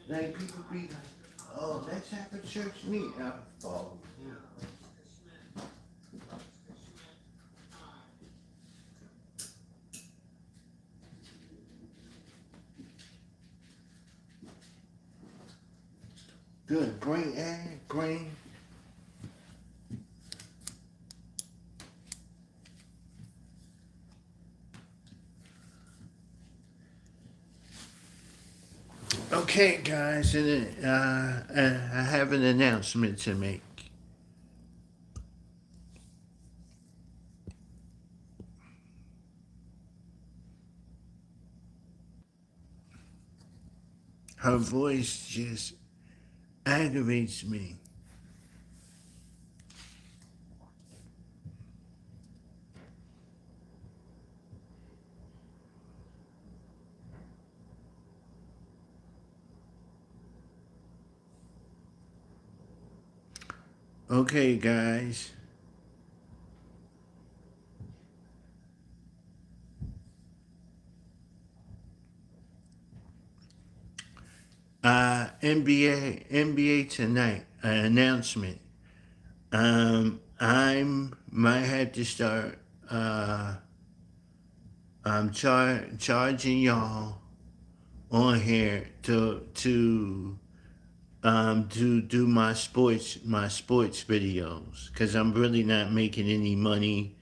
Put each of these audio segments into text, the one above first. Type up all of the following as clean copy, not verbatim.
Like people be like, oh, let's have a church meet. Oh, good, great ad, great. Okay, guys, and I have an announcement to make. Her voice just aggravates me. Okay, guys. NBA tonight. An announcement. I'm might have to start. I'm charging y'all on here to do my sports videos because I'm really not making any money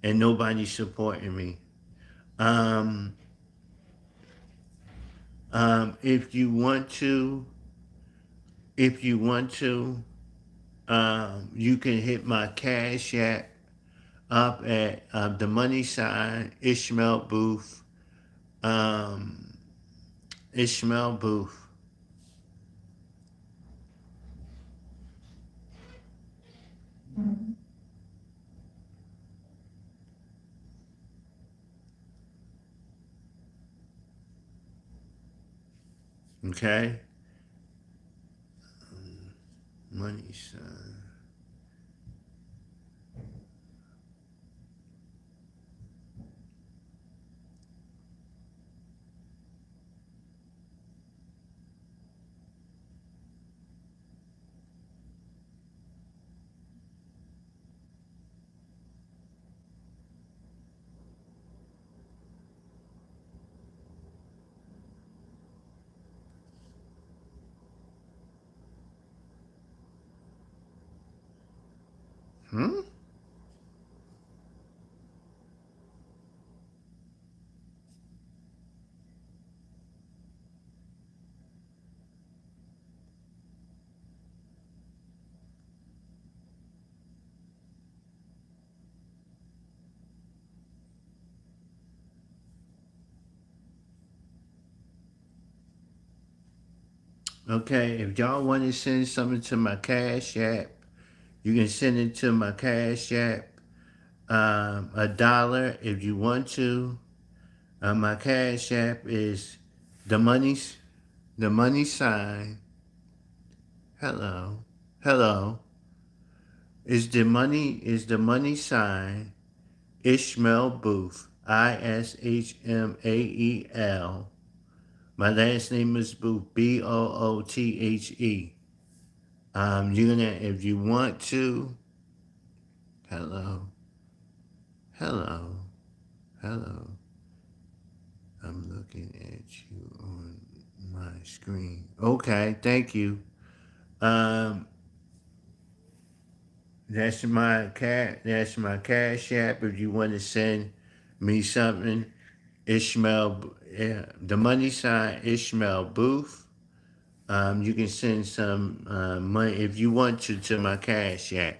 and nobody's supporting me. Um, if you want to, if you want to, you can hit my cash app up at the money sign Ishmael Booth. Um, Ishmael Booth. Okay, money sign. Hmm. Okay, if y'all want to send something to my cash app, you can send it to my cash app. $1 if you want to. My cash app is the money's the money sign. Hello, hello. Is the money sign Ishmael Booth? Ishmael. My last name is Booth. Boothe. You're gonna if you want to. Hello, hello, hello. I'm looking at you on my screen. Okay, thank you. Um, that's my cash app. If you want to send me something, Ishmael, yeah, the money sign Ishmael Booth. You can send some money if you want to my cash app.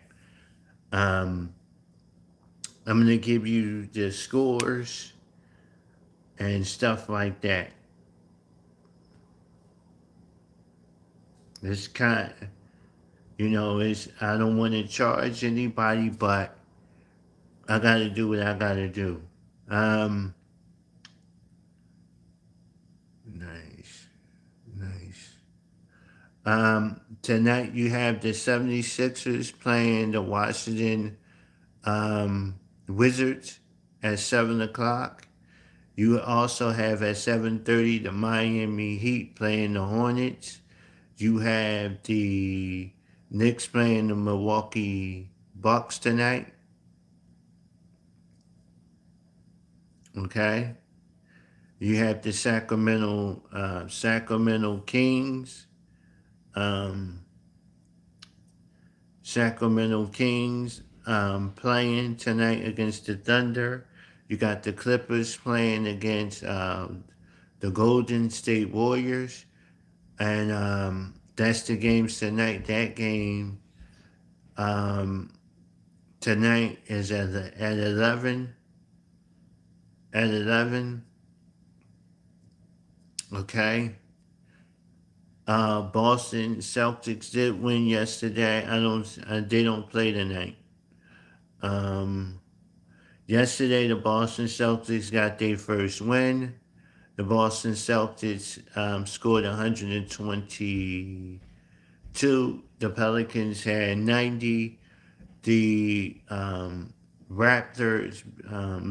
Um, I'm gonna give you the scores and stuff like that. It's kind, it's I don't want to charge anybody, but I gotta do what I gotta do. Um, nice, nice. Tonight you have the 76ers playing the Washington Wizards at 7 o'clock. You also have at 7:30 the Miami Heat playing the Hornets. You have the Knicks playing the Milwaukee Bucks tonight. Okay. You have the Sacramento Kings. Um, Sacramento Kings playing tonight against the Thunder. You got the Clippers playing against the Golden State Warriors. And that's the games tonight. That game um, tonight is at 11. At 11, okay. Boston Celtics did win yesterday. They don't play tonight. Um, Yesterday, the Boston Celtics got their first win. The Boston Celtics scored 122. The Pelicans had 90. The Raptors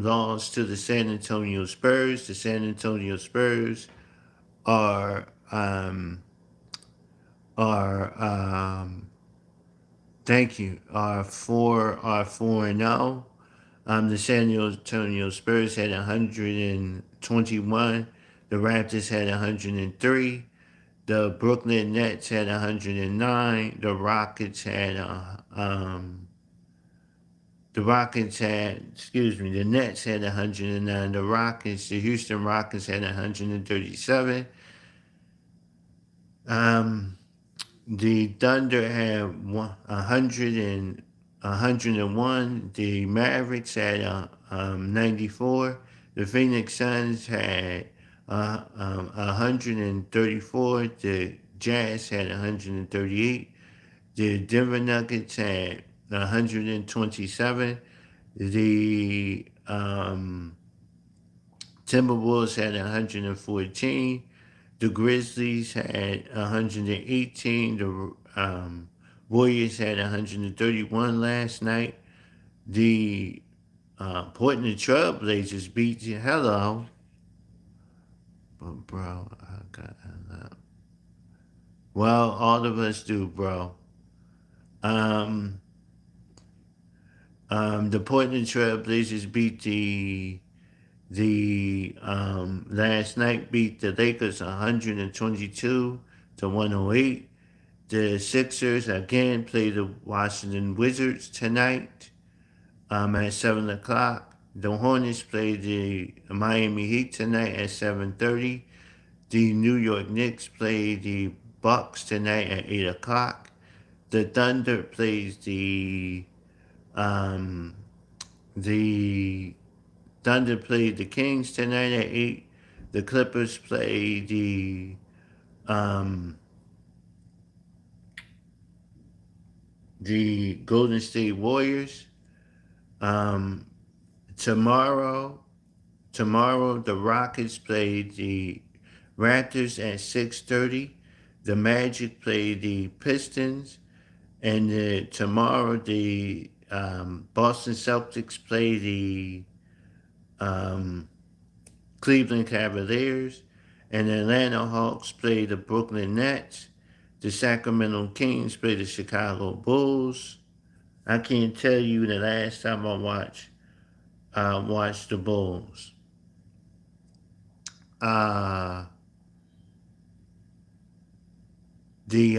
lost to the San Antonio Spurs. The San Antonio Spurs are are thank you are four and 0. The San Antonio Spurs had 121. The Raptors had 103. The Brooklyn Nets had 109. The Nets had 109. The Houston Rockets had 137. The Thunder had 101. The Mavericks had 94. The Phoenix Suns had 134. The Jazz had 138. The Denver Nuggets had 127. The Timberwolves had 114. The Grizzlies had 118. The Warriors had 131 last night. The Portland Trailblazers beat you. Hello. But bro, I got that. Well, all of us do, bro. The Portland Trailblazers beat the last night beat the Lakers 122 to 108. The Sixers again play the Washington Wizards tonight at 7 o'clock. The Hornets play the Miami Heat tonight at 7:30. The New York Knicks play the Bucks tonight at 8 o'clock. The Thunder plays um, the Thunder play the Kings tonight at 8. The Clippers play the Golden State Warriors. Um, tomorrow, the Rockets play the Raptors at 6:30. The Magic play the Pistons, and tomorrow the Boston Celtics play the Cleveland Cavaliers, and the Atlanta Hawks play the Brooklyn Nets. The Sacramento Kings play the Chicago Bulls. I can't tell you the last time I watched the Bulls. Uh, the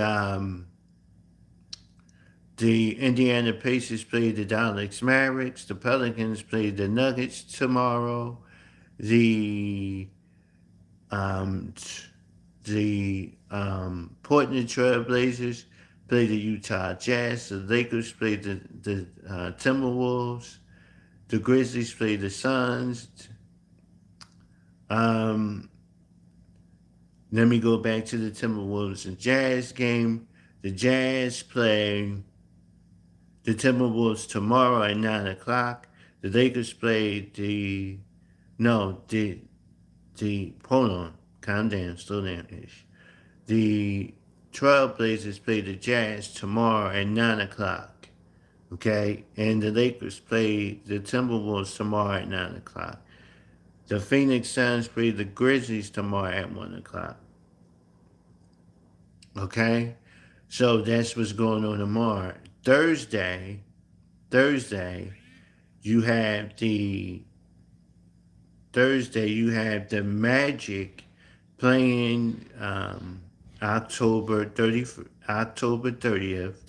the Indiana Pacers play the Dallas Mavericks. The Pelicans play the Nuggets tomorrow. The um, Portland Trail Blazers play the Utah Jazz. The Lakers play the Timberwolves. The Grizzlies play the Suns. Um, Let me go back to the Timberwolves and Jazz game. The Jazz play the Timberwolves tomorrow at 9 o'clock. The Lakers play hold on, calm down, slow down ish. The Trailblazers play the Jazz tomorrow at 9 o'clock. Okay? And the Lakers play the Timberwolves tomorrow at 9 o'clock. The Phoenix Suns play the Grizzlies tomorrow at 1 o'clock. Okay? So that's what's going on tomorrow. Thursday, you have the Magic playing October 30th.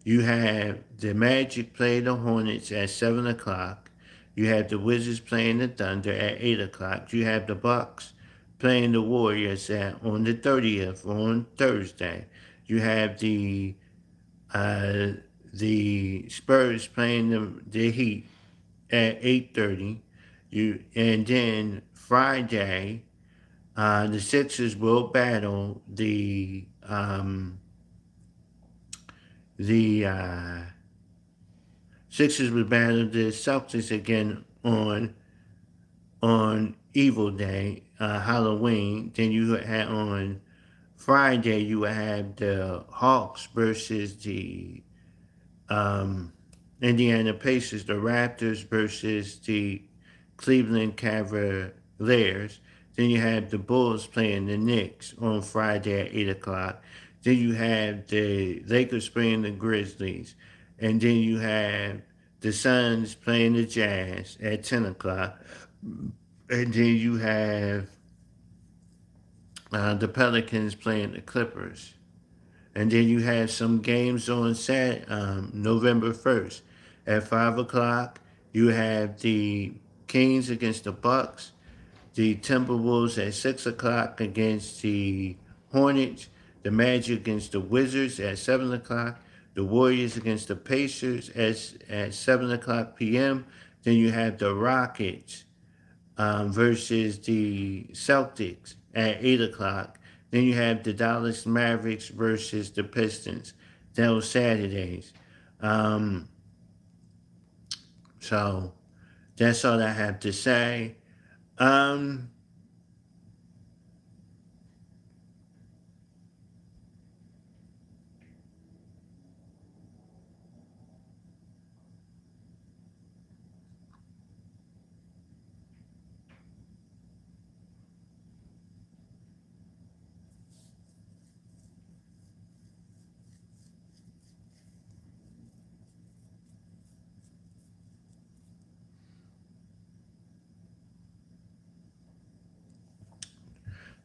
You have the Magic playing the Hornets at 7 o'clock. You have the Wizards playing the Thunder at 8 o'clock. You have the Bucks playing the Warriors on the 30th on Thursday. You have uh, the Spurs playing the Heat at 8:30. And then Friday, the Sixers will battle the Sixers will battle the Celtics again on Evil Day, Halloween. Then you had on Friday you would have the Hawks versus the Indiana Pacers, the Raptors versus the Cleveland Cavaliers. Then you have the Bulls playing the Knicks on Friday at 8 o'clock. Then you have the Lakers playing the Grizzlies. And then you have the Suns playing the Jazz at 10 o'clock. And then you have the Pelicans playing the Clippers. And then you have some games on November 1st. At 5 o'clock, you have the Kings against the Bucks, the Timberwolves at 6 o'clock against the Hornets, the Magic against the Wizards at 7 o'clock, the Warriors against the Pacers at 7 o'clock p.m. Then you have the Rockets versus the Celtics at 8 o'clock. Then you have the Dallas Mavericks versus the Pistons. That was Saturdays. So that's all I have to say. Um,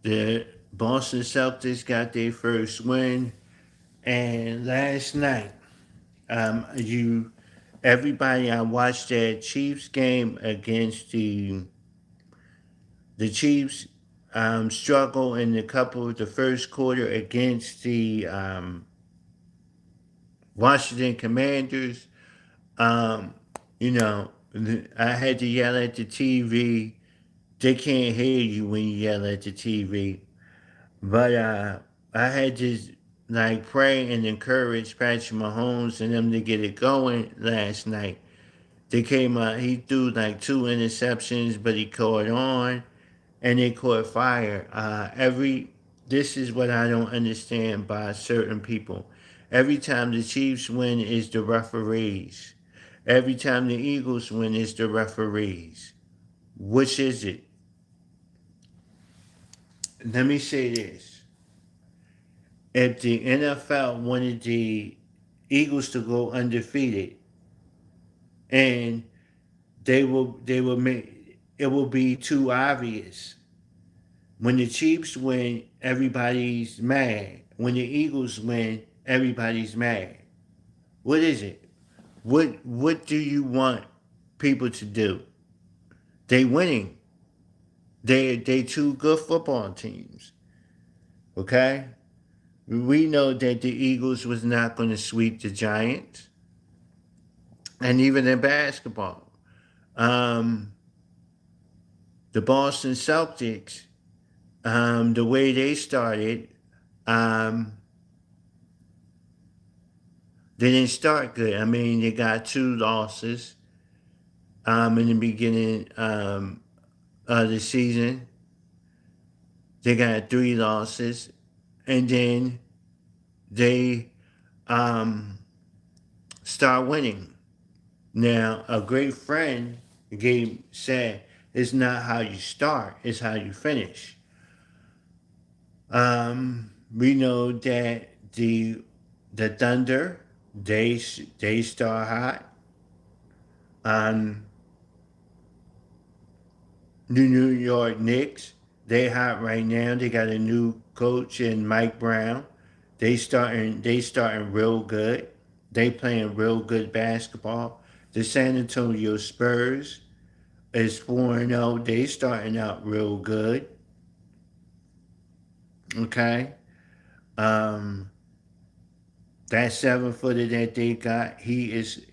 the Boston Celtics got their first win, and last night, everybody, I watched that Chiefs game against the Chiefs struggle in the first quarter against the Washington Commanders. Um, you know, I had to yell at the TV. They can't hear you when you yell at the TV. But I had to like pray and encourage Patrick Mahomes and them to get it going last night. They came out, he threw like 2 interceptions, but he caught on and they caught fire. This is what I don't understand by certain people. Every time the Chiefs win is the referees. Every time the Eagles win is the referees. Which is it? Let me say this. If the NFL wanted the Eagles to go undefeated and they will make it will be too obvious. When the Chiefs win, everybody's mad. When the Eagles win, everybody's mad. What is it? What do you want people to do? They winning. They two good football teams. Okay? We know that the Eagles was not going to sweep the Giants. And even in basketball. Um, the Boston Celtics, the way they started, they didn't start good. I mean, they got 2 losses in the beginning of the season. They got 3 losses, and then they start winning. Now, a great friend said, It's not how you start, it's how you finish. We know that the Thunder, they start hot. Um, the New York Knicks, they hot right now. They got a new coach in Mike Brown. They starting real good. They playing real good basketball. The San Antonio Spurs is 4-0. They starting out real good. Okay. Um, that 7-footer that they got, he is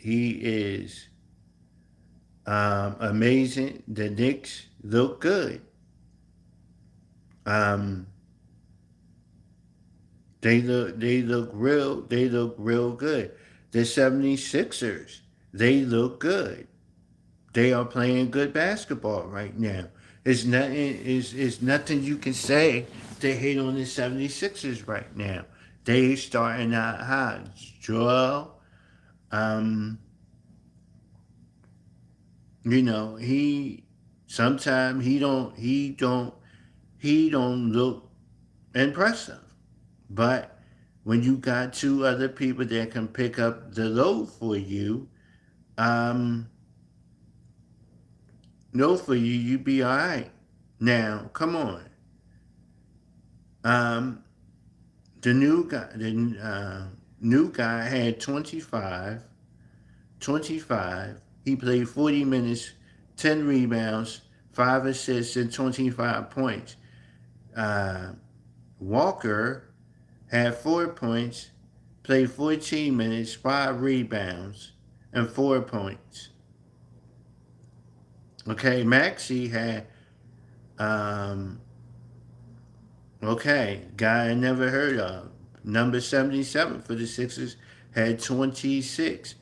amazing. The Knicks look good. Um, they look real good. The 76ers, they look good. They are playing good basketball right now. It's nothing you can say to hate on the 76ers right now. They starting out hot. Joel, um, he sometimes he don't look impressive. But when you got two other people that can pick up the load for you, um, you be all right. Now, come on. Um, the new guy had 25. He played 40 minutes, 10 rebounds, 5 assists, and 25 points. Uh, Walker had 4 points, played 14 minutes, 5 rebounds, and 4 points. Okay, Maxey had, um, guy I never heard of. Number 77 for the Sixers had 26,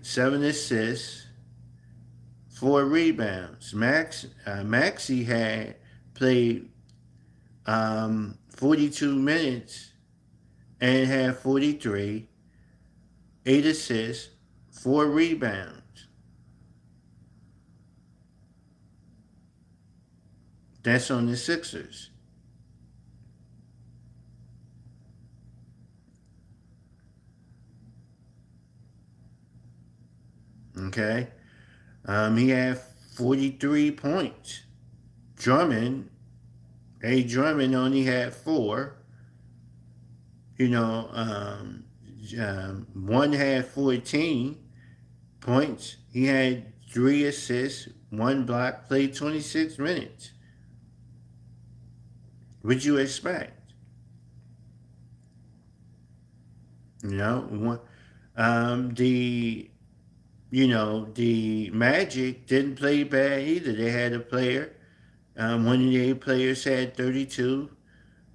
7 assists, 4 rebounds. Maxey had played 42 minutes and had 43, 8 assists, 4 rebounds. That's on the Sixers. Okay. He had 43 points. Drummond, Drummond only had 4. You know, one had 14 points. He had 3 assists, 1 block, played 26 minutes. What'd you expect? You know, the the Magic didn't play bad either. They had a player. One of their players had 32.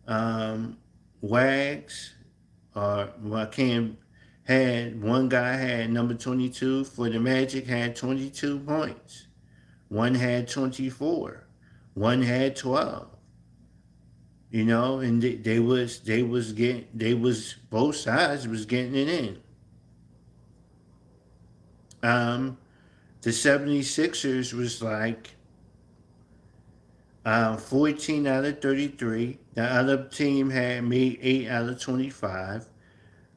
Um, Wags, or Rakim, had one guy had number 22 for the Magic, had 22 points. One had 24. One had 12. And they was both sides was getting it in. Um, the 76ers was like 14 out of 33. The other team had made 8 out of 25.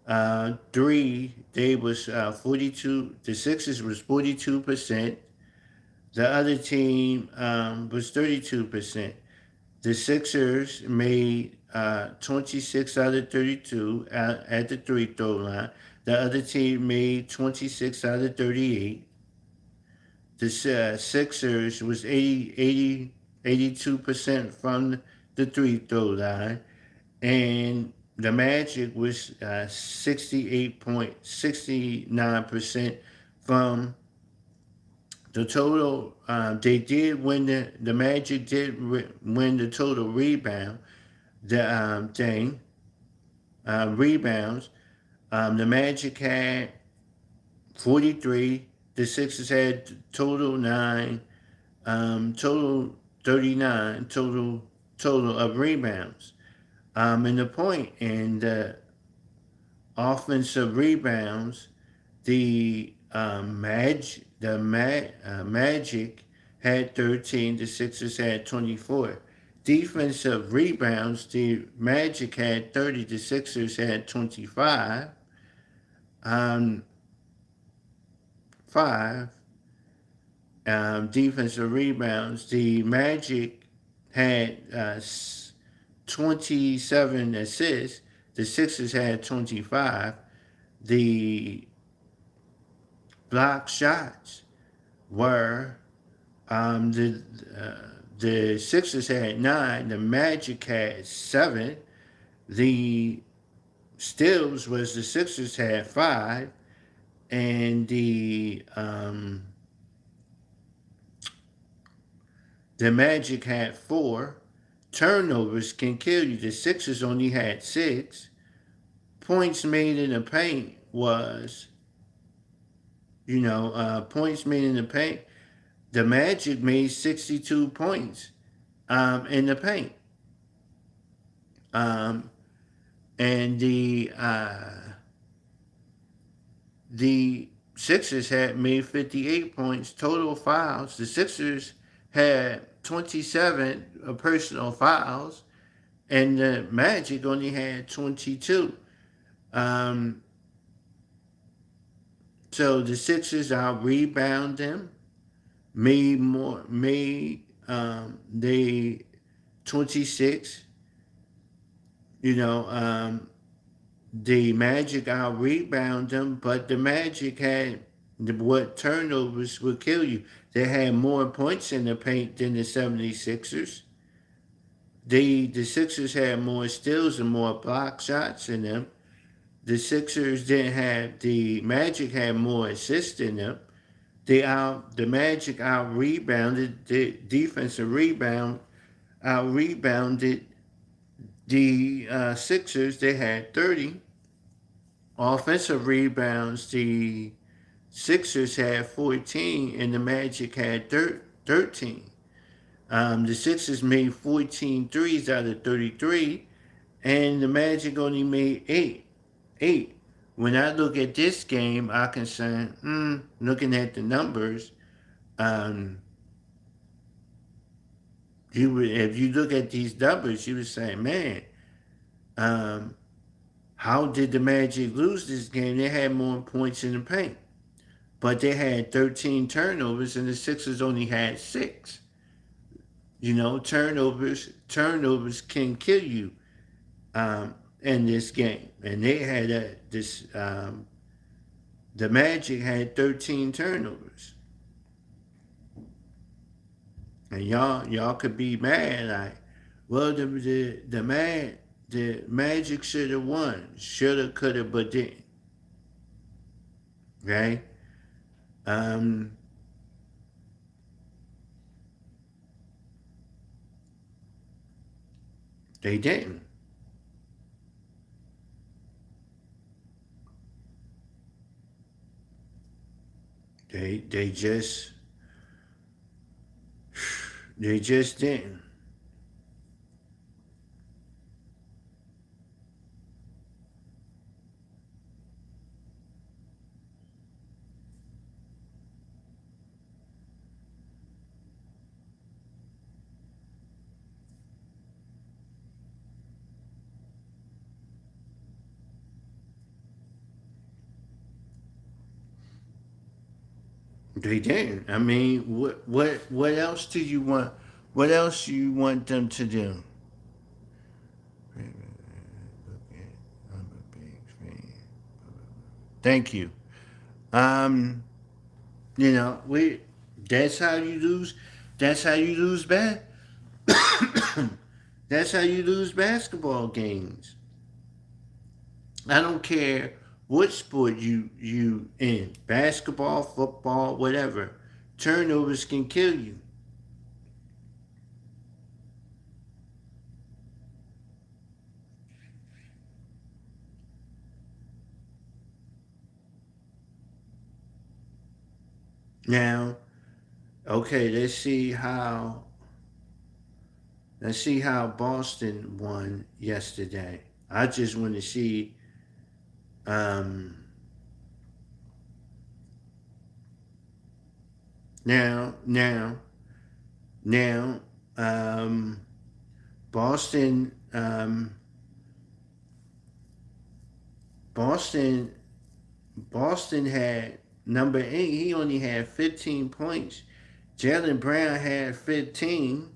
They was 42. The Sixers was 42%. The other team was 32%. The Sixers made 26 out of 32 at the free throw line. The other team made 26 out of 38. The Sixers was 82% from the free throw line. And the Magic was 68.69% from the total. They did win the Magic did win the total rebounds. The Magic had 43. The Sixers had total 9. Total 39. Total of rebounds. And the point in the offensive rebounds, the Magic had 13. The Sixers had 24. Defensive rebounds, the Magic had 30. The Sixers had 25. Um, 5. Defensive rebounds, the Magic had 27 assists. The Sixers had 25. The block shots were the Sixers had 9. The Magic had 7. The steals was the Sixers had 5, and the Magic had 4. Turnovers can kill you. The Sixers only had 6. Points made in the paint was, points made in the paint. The Magic made 62 points in the paint. And the Sixers had made 58 points. Total fouls, the Sixers had 27 personal fouls, and the Magic only had 22. So the Sixers out rebound them, they 26. The Magic out rebound them, but the Magic had what turnovers would kill you. They had more points in the paint than the 76ers. The Sixers had more steals and more block shots in them. The Sixers didn't have, the Magic had more assists in them. The Magic out rebounded, the defensive rebound out rebounded the Sixers. They had 30. Offensive rebounds, the Sixers had 14 and the Magic had 13. The Sixers made 14 threes out of 33, and the Magic only made 8. When I look at this game, I can say, looking at the numbers, if you look at these numbers, you would say, man, how did the Magic lose this game? They had more points in the paint, but they had 13 turnovers, and the Sixers only had 6. Turnovers can kill you in this game, and they had the Magic had 13 turnovers, and y'all could be mad like, well, the Magic should have won, shoulda, coulda, but didn't. Okay. They didn't. They just didn't. They didn't. I mean, what else do you want? What else do you want them to do? Thank you. Um, we that's how you lose. That's how you lose that's how you lose basketball games. I don't care what sport you in, basketball, football, whatever. Turnovers can kill you. Now, okay, let's see how Boston won yesterday. I just want to see um now Now, Boston, Boston, Boston had number 8. He only had 15 points. Jalen Brown had 15.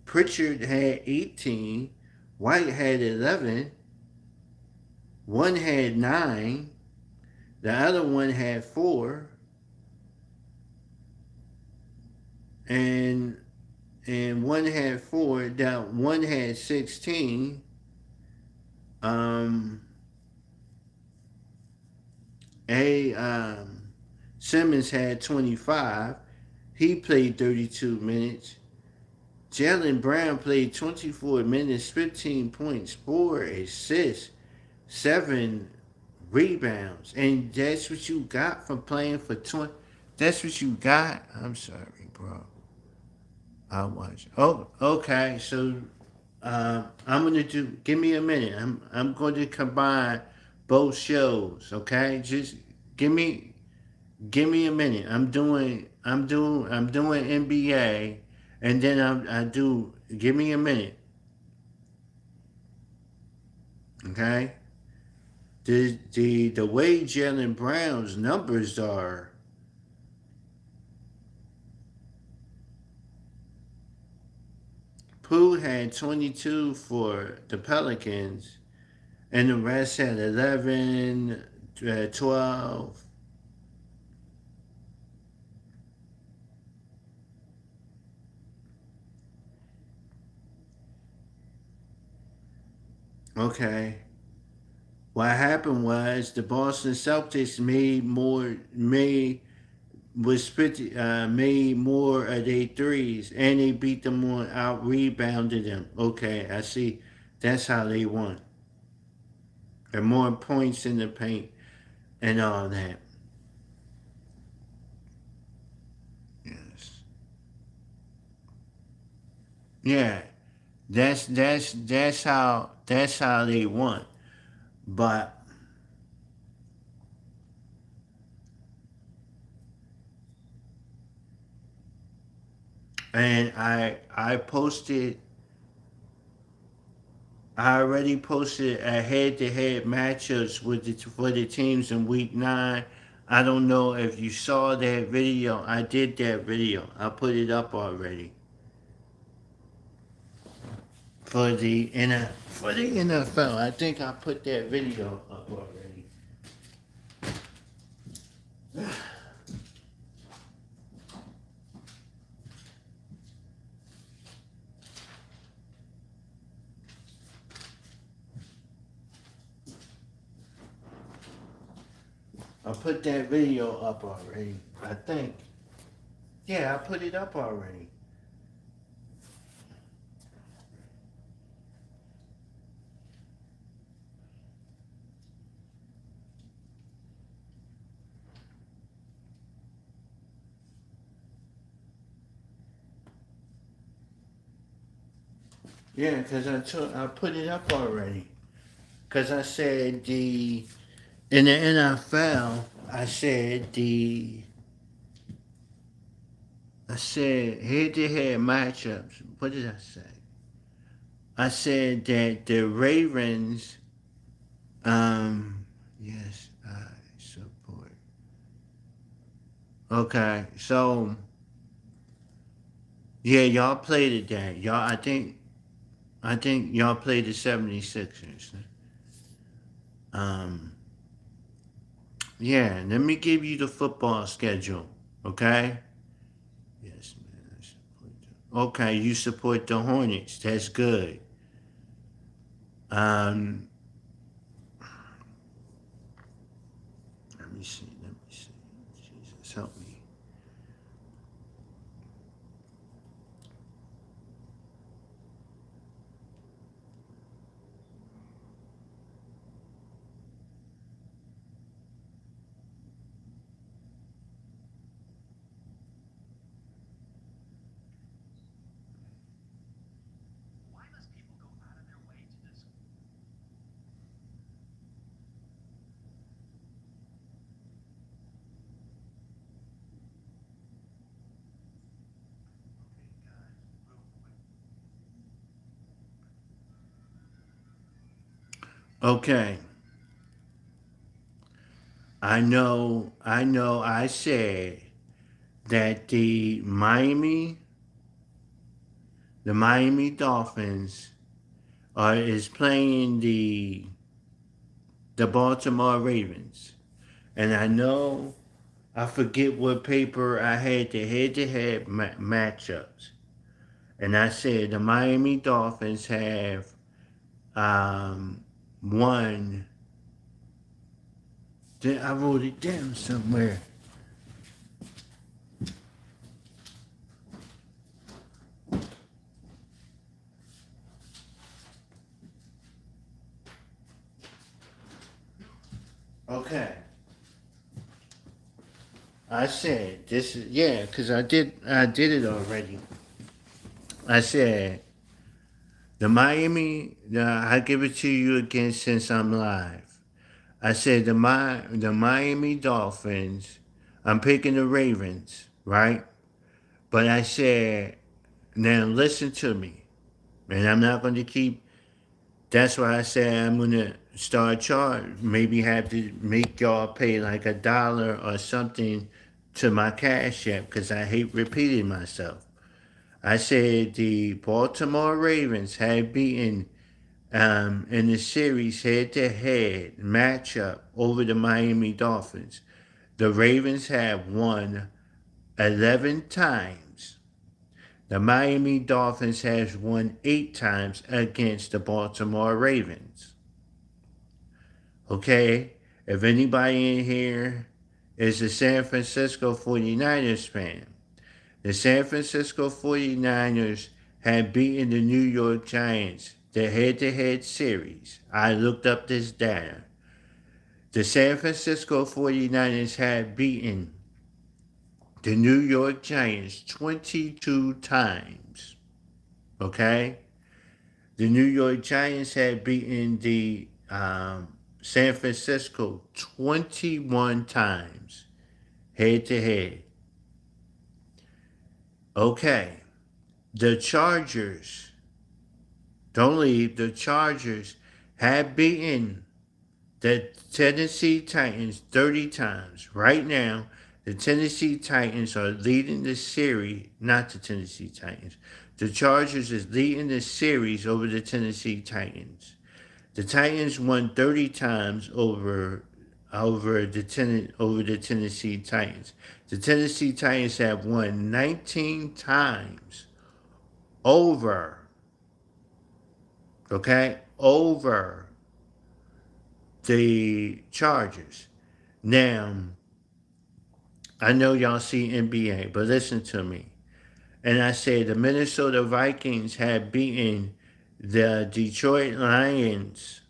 Pritchard had 18. White had 11. One had 9. The other one had 4. And one had 4. That one had 16. Um, A. Simmons had 25. He played 32 minutes. Jalen Brown played 24 minutes, 15 points, 4 assists, 7 rebounds. And that's what you got from playing for 20. That's what you got? I'm sorry, bro. I watch. Oh, okay. So I'm gonna do. Give me a minute. I'm going to combine both shows. Okay, just give me give me a minute. I'm doing NBA, and then I do. Give me a minute. Okay. The way Jalen Brown's numbers are. Pooh had 22 for the Pelicans, and the rest had 11, 12. Okay. What happened was the Boston Celtics made more of their threes, and they beat them on out rebounded them. Okay, I see. That's how they won. And more points in the paint and all that. Yes. Yeah. That's how they won. But and I already posted a head-to-head matchups for the teams in week 9. I don't know if you saw that video. I did that video. I put it up already for the NFL. I think I put that video up already. I put that video up already. I think. Yeah, I put it up already. Yeah, because I put it up already. Because I said in the NFL, I said head to head matchups. What did I say? I said that the Ravens, yes, I support. Okay, so yeah, y'all played it that. I think y'all played the 76ers. Um, yeah, let me give you the football schedule, okay? Yes, man. Okay, you support the Hornets. That's good. Um, let me see. Let me see. Jesus, help me. Okay. I said that the Miami Dolphins is playing the Baltimore Ravens. And I forget what paper I had the head-to-head matchups. And I said the Miami Dolphins have won. I wrote it down somewhere. Okay. I said this is yeah, because I did it already. I said I give it to you again since I'm live. I said the Miami Dolphins. I'm picking the Ravens, right? But I said now listen to me, and I'm not going to keep. That's why I said I'm going to start charge. Maybe have to make y'all pay like $1 or something to my Cash App because I hate repeating myself. I said the Baltimore Ravens had beaten in the series head-to-head matchup over the Miami Dolphins. The Ravens have won 11 times. The Miami Dolphins has won 8 times against the Baltimore Ravens. Okay? If anybody in here is a San Francisco 49ers fan, the San Francisco 49ers had beaten the New York Giants, the head-to-head series. I looked up this data. The San Francisco 49ers had beaten the New York Giants 22 times. Okay? The New York Giants had beaten the San Francisco 21 times head to head. Okay. The Chargers, don't leave, the Chargers have beaten the Tennessee Titans 30 times. Right now, the Tennessee Titans are leading the series, not the Tennessee Titans. The Chargers is leading the series over the Tennessee Titans. The Titans won 30 times over the Tennessee Titans. The Tennessee Titans have won 19 times over, okay, over the Chargers. Now, I know y'all see NBA, but listen to me. And I say the Minnesota Vikings have beaten the Detroit Lions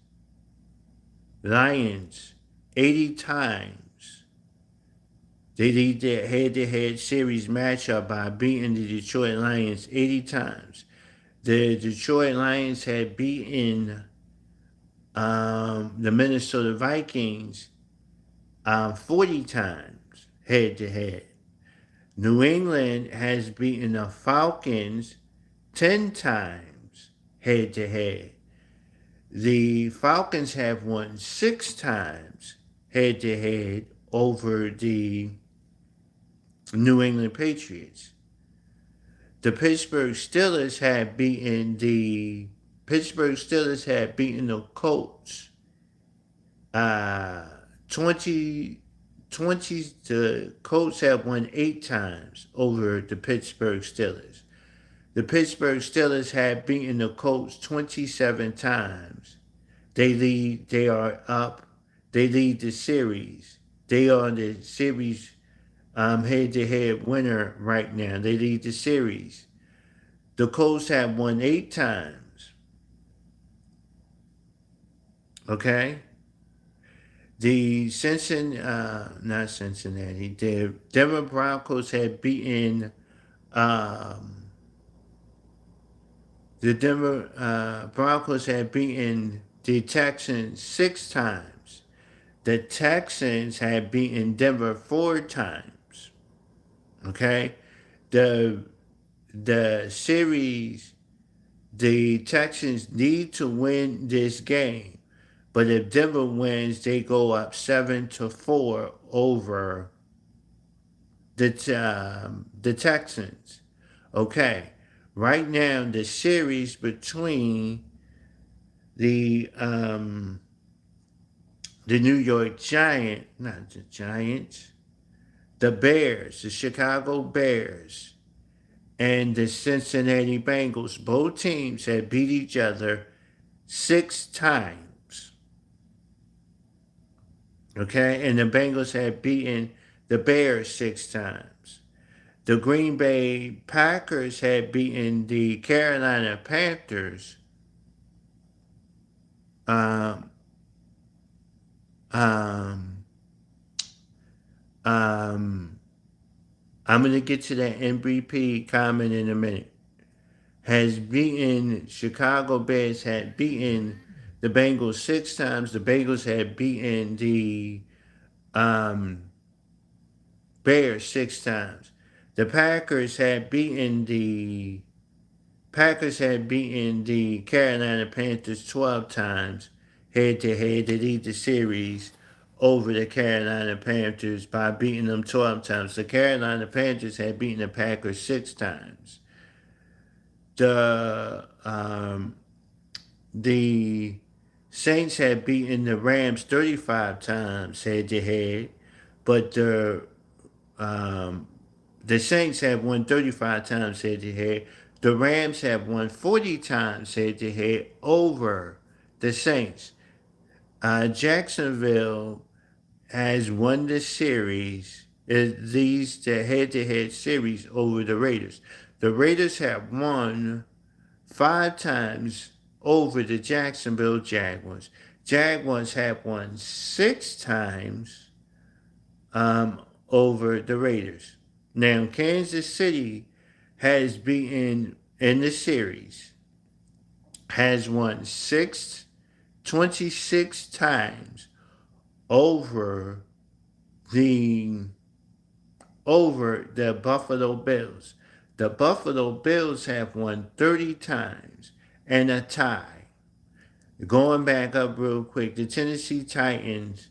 80 times. They lead their head-to-head series matchup by beating the Detroit Lions 80 times. The Detroit Lions had beaten the Minnesota Vikings 40 times head-to-head. New England has beaten the Falcons 10 times head-to-head. The Falcons have won 6 times head-to-head over the New England Patriots. The Pittsburgh Steelers have beaten the Colts 20 the Colts have won 8 times over the Pittsburgh Steelers. The Pittsburgh Steelers have beaten the Colts 27 times. They are up. They lead the series. They are the series head-to-head winner right now. They lead the series. The Colts have won 8 times. Okay? The not Cincinnati, the Denver Broncos had beaten the Denver Broncos had beaten the Texans 6 times. The Texans had beaten Denver 4 times. Okay? The series, the Texans need to win this game. But if Denver wins, they go up 7-4 over the Texans. Okay, right now the series between the New York Giants, not the Giants, the Bears, the Chicago Bears, and the Cincinnati Bengals. Both teams have beat each other 6 times. Okay, and the Bengals have beaten the Bears 6 times. The Green Bay Packers had beaten the Carolina Panthers um, um, um, I'm going to get to that MVP comment in a minute. Has beaten Chicago Bears, had beaten the Bengals 6 times. The Bengals had beaten the um, Bears 6 times. The Packers had beaten the Carolina Panthers 12 times head to head. They lead the series over the Carolina Panthers by beating them 12 times. The Carolina Panthers had beaten the Packers 6 times. The Saints had beaten the Rams 35 times head to head, but the Saints have won 35 times head to head. The Rams have won 40 times head to head over the Saints. Jacksonville has won the series, the head to head series over the Raiders. The Raiders have won 5 times over the Jacksonville Jaguars. Jaguars have won 6 times over the Raiders. Now, Kansas City has beaten in the series, has won 26 times over the Buffalo Bills. The Buffalo Bills have won 30 times and a tie. Going back up real quick, the Tennessee Titans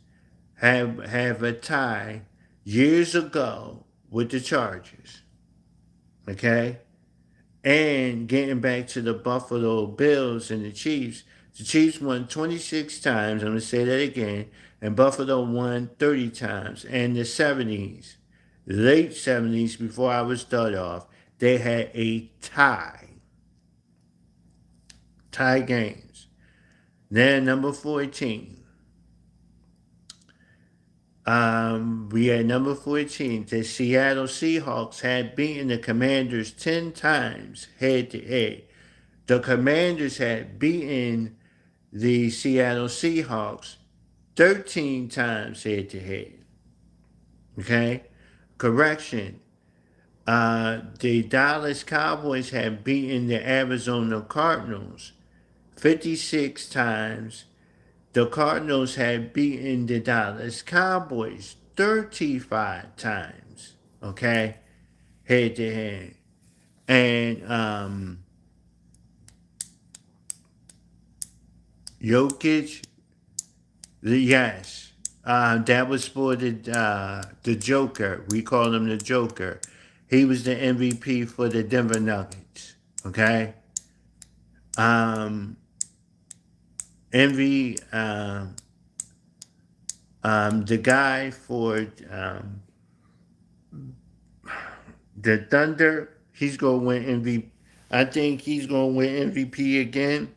have a tie years ago with the Chargers. Okay? And getting back to the Buffalo Bills and the Chiefs won 26 times. I'm going to say that again. And Buffalo won 30 times. And the 70s, late 70s, before I would start off, they had a tie. Tie games. Then number 14. We had number 14. The Seattle Seahawks had beaten the Commanders 10 times head to head. The Commanders had beaten the Seattle Seahawks 13 times head to head. Okay? Correction. The Dallas Cowboys have beaten the Arizona Cardinals 56 times. The Cardinals have beaten the Dallas Cowboys 35 times. Okay? Head to head. And Jokic, yes. That was for the Joker. We call him the Joker. He was the MVP for the Denver Nuggets. Okay? The guy for the Thunder, he's going to win MVP. I think he's going to win MVP again.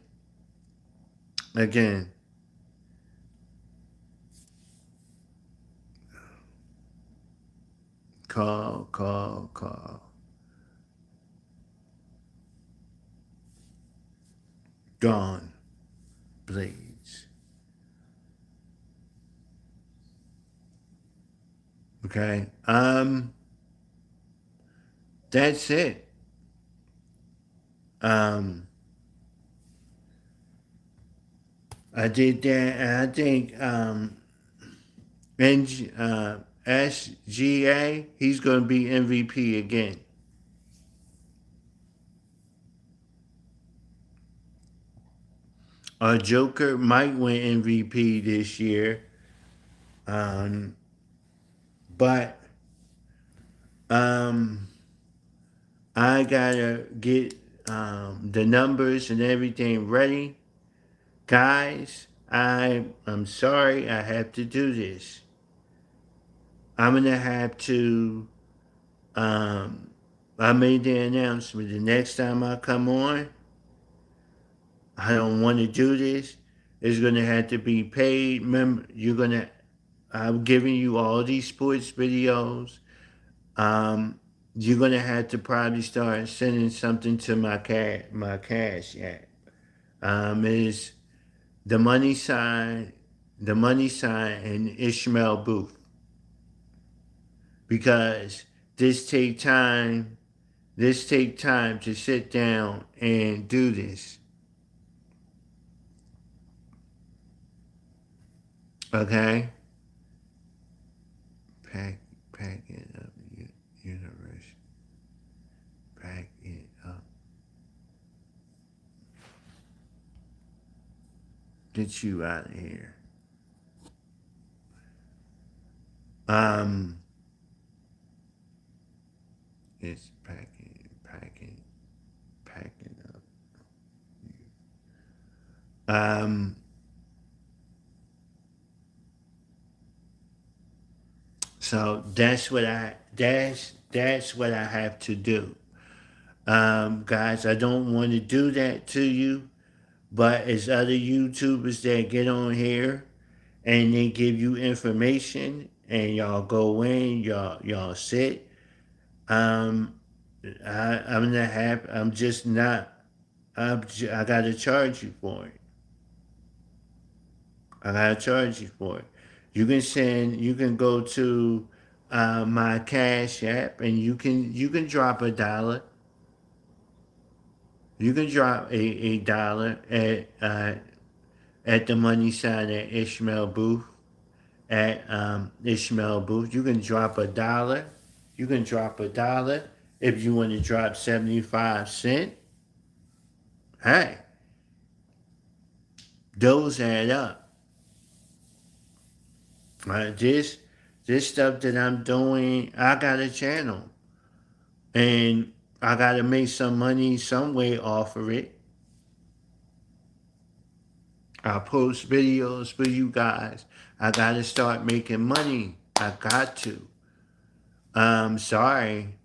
Call. Dawn Blades. Okay. That's it. I did that, and I think SGA, he's going to be MVP again. Joker might win MVP this year. Um, but um, I gotta get the numbers and everything ready. Guys, I'm sorry I have to do this. I'm gonna have to I made the announcement the next time I come on, I don't want to do this. It's gonna have to be paid. Remember, I'm giving you all these sports videos. Um, you're gonna have to probably start sending something to my cash app. Is the money sign, and Ishmael Booth, because this take time. This take time to sit down and do this. Okay? Pack it up, universe. Pack it up. Get you out of here. Um, it's packing up. Um, so that's what I have to do. Guys, I don't want to do that to you, but it's other YouTubers that get on here and they give you information and y'all go in, y'all sit. Um, I'm gonna have. I'm just not. I gotta charge you for it. I gotta charge you for it. You can send. You can go to my Cash App and you can drop $1. You can drop a dollar at the money sign at Ishmael Booth. At Ishmael Booth, you can drop $1. You can drop $1 if you want to drop 75 cents. Hey, those add up. Right? This stuff that I'm doing, I got a channel, and I got to make some money some way off of it. I post videos for you guys. I got to start making money. I got to. Sorry.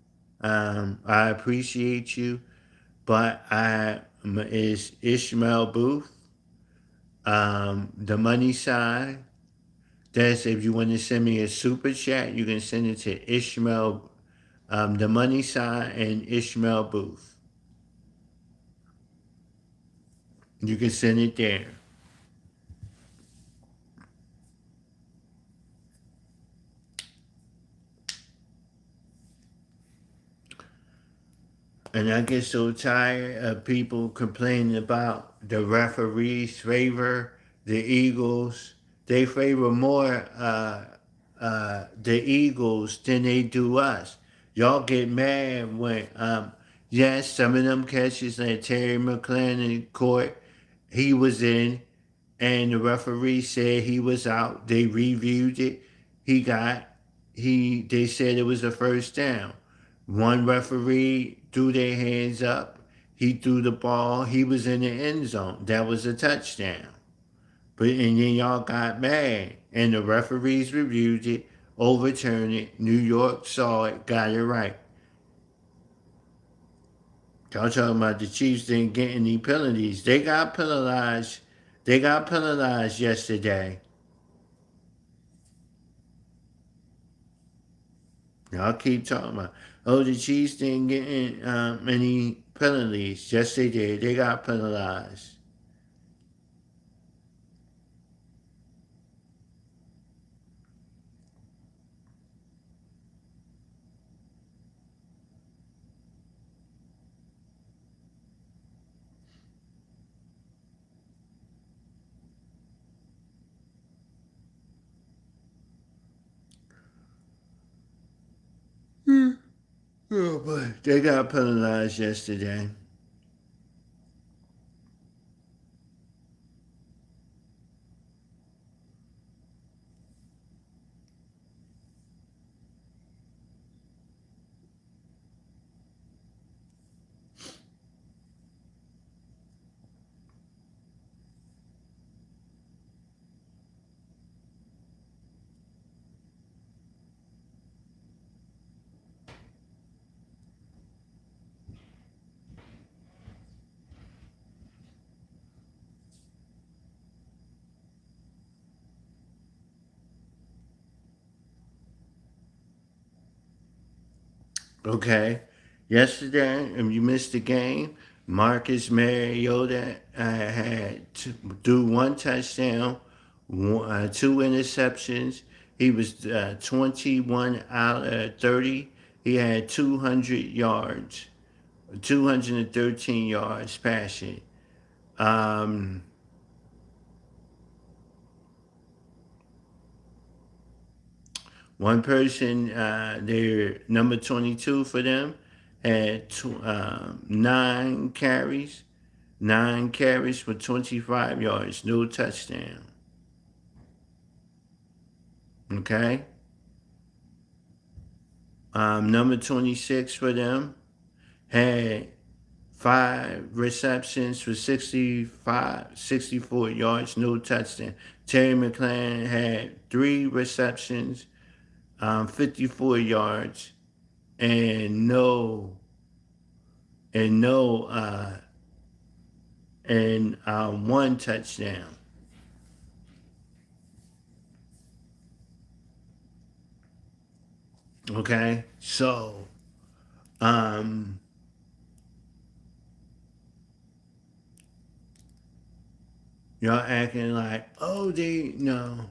I appreciate you, but I is Ishmael Booth. The money sign. That's if you want to send me a super chat, you can send it to Ishmael, the money sign and Ishmael Booth. You can send it there. And I get so tired of people complaining about the referees favor the Eagles. They favor more the Eagles than they do us. Y'all get mad when, yes, some of them catches like Terry McLaurin in court, he was in, and the referee said he was out. They reviewed it. He got, they said it was a first down. One referee threw their hands up. He threw the ball. He was in the end zone. That was a touchdown. But and then y'all got mad, and the referees reviewed it, overturned it. New York saw it, got it right. Y'all talking about the Chiefs didn't get any penalties. They got penalized. They got penalized yesterday. Y'all keep talking about, oh, the Chiefs didn't get any penalties. Yes, they did. They got penalized. Oh, but they got penalized yesterday. Okay. Yesterday, if you missed the game, Marcus Mariota threw one touchdown, two interceptions. He was 21 out of 30. He had 200 yards, 213 yards passing. Um, One person, their number 22 for them, had 9 carries for 25 yards, no touchdown. Okay? Number 26 for them had 5 receptions for 64 yards, no touchdown. Terry McLaurin had 3 receptions, 54 yards, and no and no and one touchdown. Okay, so um, y'all acting like, oh, they no.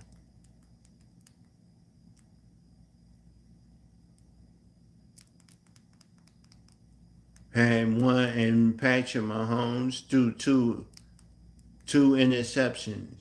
Had one, and Patrick Mahomes threw two interceptions.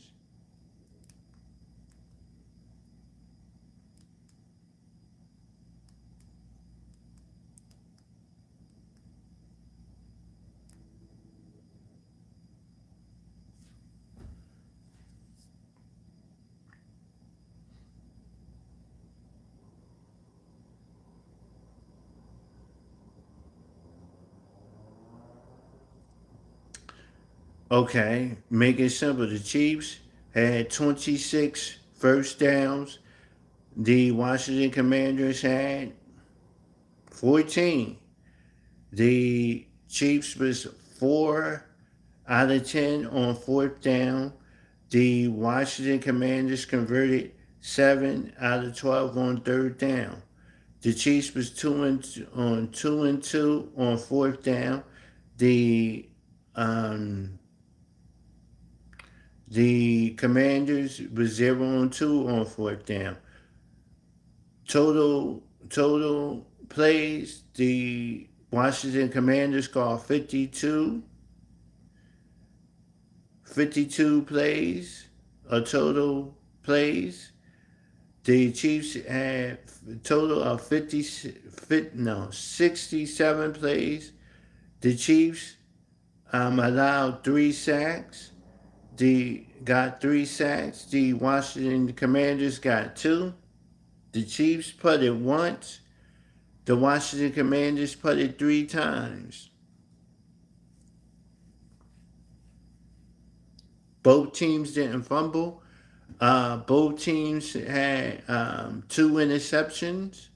Okay, make it simple. The Chiefs had 26 first downs. The Washington Commanders had 14. The Chiefs was 4 out of 10 on fourth down. The Washington Commanders converted 7 out of 12 on third down. The Chiefs was 2 and 2 on fourth down. The um, the Commanders was 0 and 2 on fourth down. Total plays. The Washington Commanders called 52 plays, total plays. The Chiefs had a total of 67 plays. The Chiefs allowed 3 sacks. Got 3 sacks. The Washington Commanders got 2. The Chiefs putted once. The Washington Commanders putted 3 times. Both teams didn't fumble. Both teams had 2 interceptions.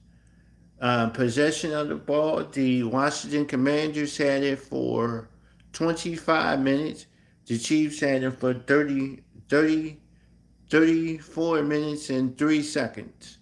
Possession of the ball, the Washington Commanders had it for 25 minutes. The Chiefs had it for 34 minutes and 3 seconds.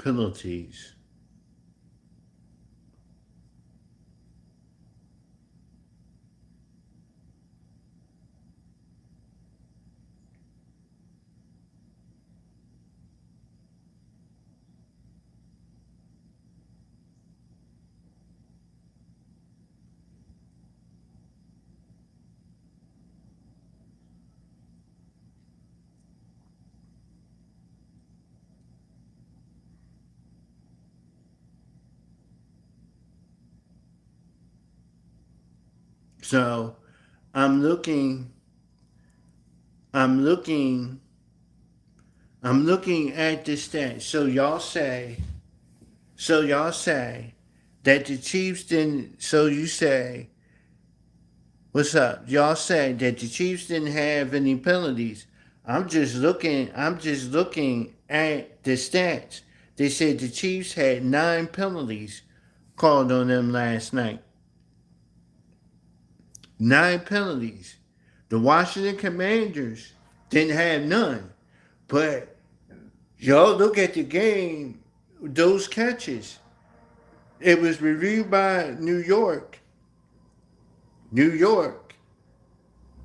Penalties. So I'm looking, I'm looking, I'm looking at the stats. So y'all say that the Chiefs didn't. So you say, what's up? Y'all say that the Chiefs didn't have any penalties. I'm just looking at the stats. They said the Chiefs had 9 penalties called on them last night. 9 penalties. The Washington Commanders didn't have none. But y'all look at the game, those catches. It was reviewed by New York,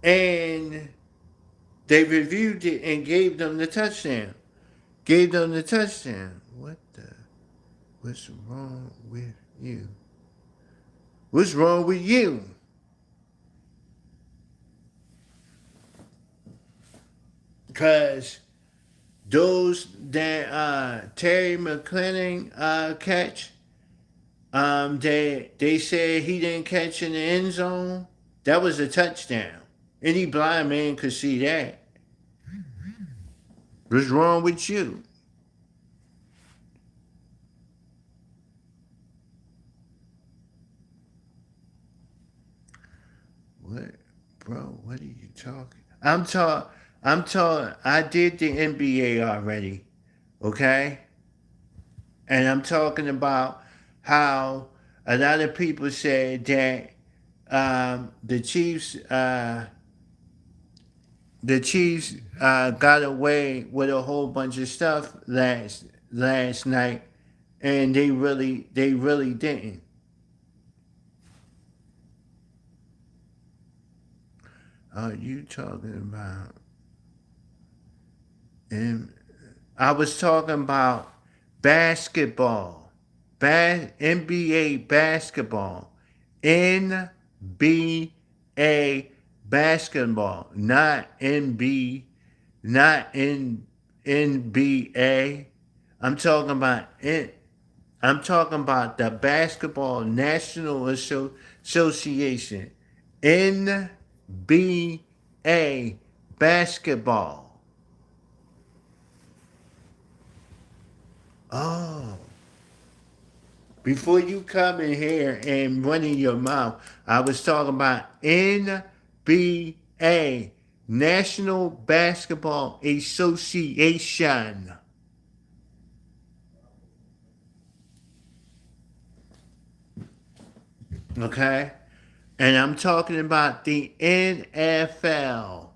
and they reviewed it and gave them the touchdown. Gave them the touchdown. What's wrong with you? What's wrong with you? Because those that Terry McLennan catch, they said he didn't catch in the end zone. That was a touchdown. Any blind man could see that. What's wrong with you? What, bro? What are you talking? I did the NBA already, okay? And I'm talking about how a lot of people said that the Chiefs, got away with a whole bunch of stuff last night, and they really didn't. Are you talking about? And I was talking about basketball, NBA basketball, NBA basketball, not in NBA. I'm talking about it. I'm talking about the Basketball National Association, NBA basketball. Oh, before you come in here and running your mouth, I was talking about NBA, National Basketball Association. Okay? And I'm talking about the NFL.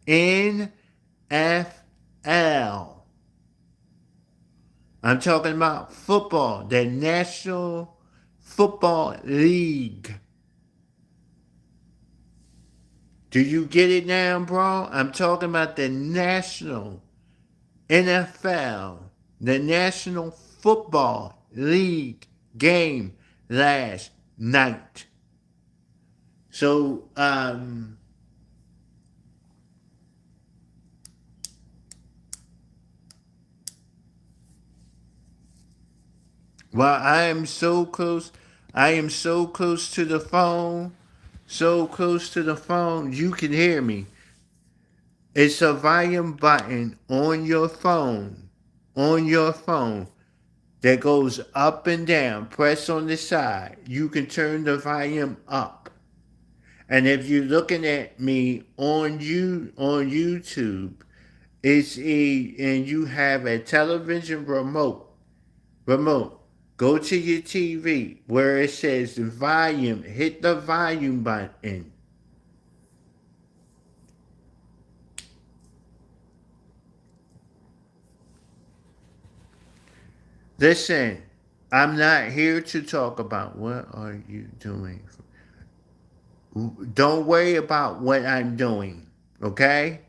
NFL. I'm talking about football, the National Football League. Do you get it now, bro? I'm talking about the National NFL, the National Football League game last night. So, well, I am so close. I am so close to the phone. So close to the phone, you can hear me. It's a volume button on your phone. On your phone that goes up and down. Press on the side. You can turn the volume up. And if you're looking at me on YouTube, and you have a television remote. Go to your TV where it says volume. Hit the volume button. Listen, I'm not here to talk about what are you doing. Don't worry about what I'm doing, okay?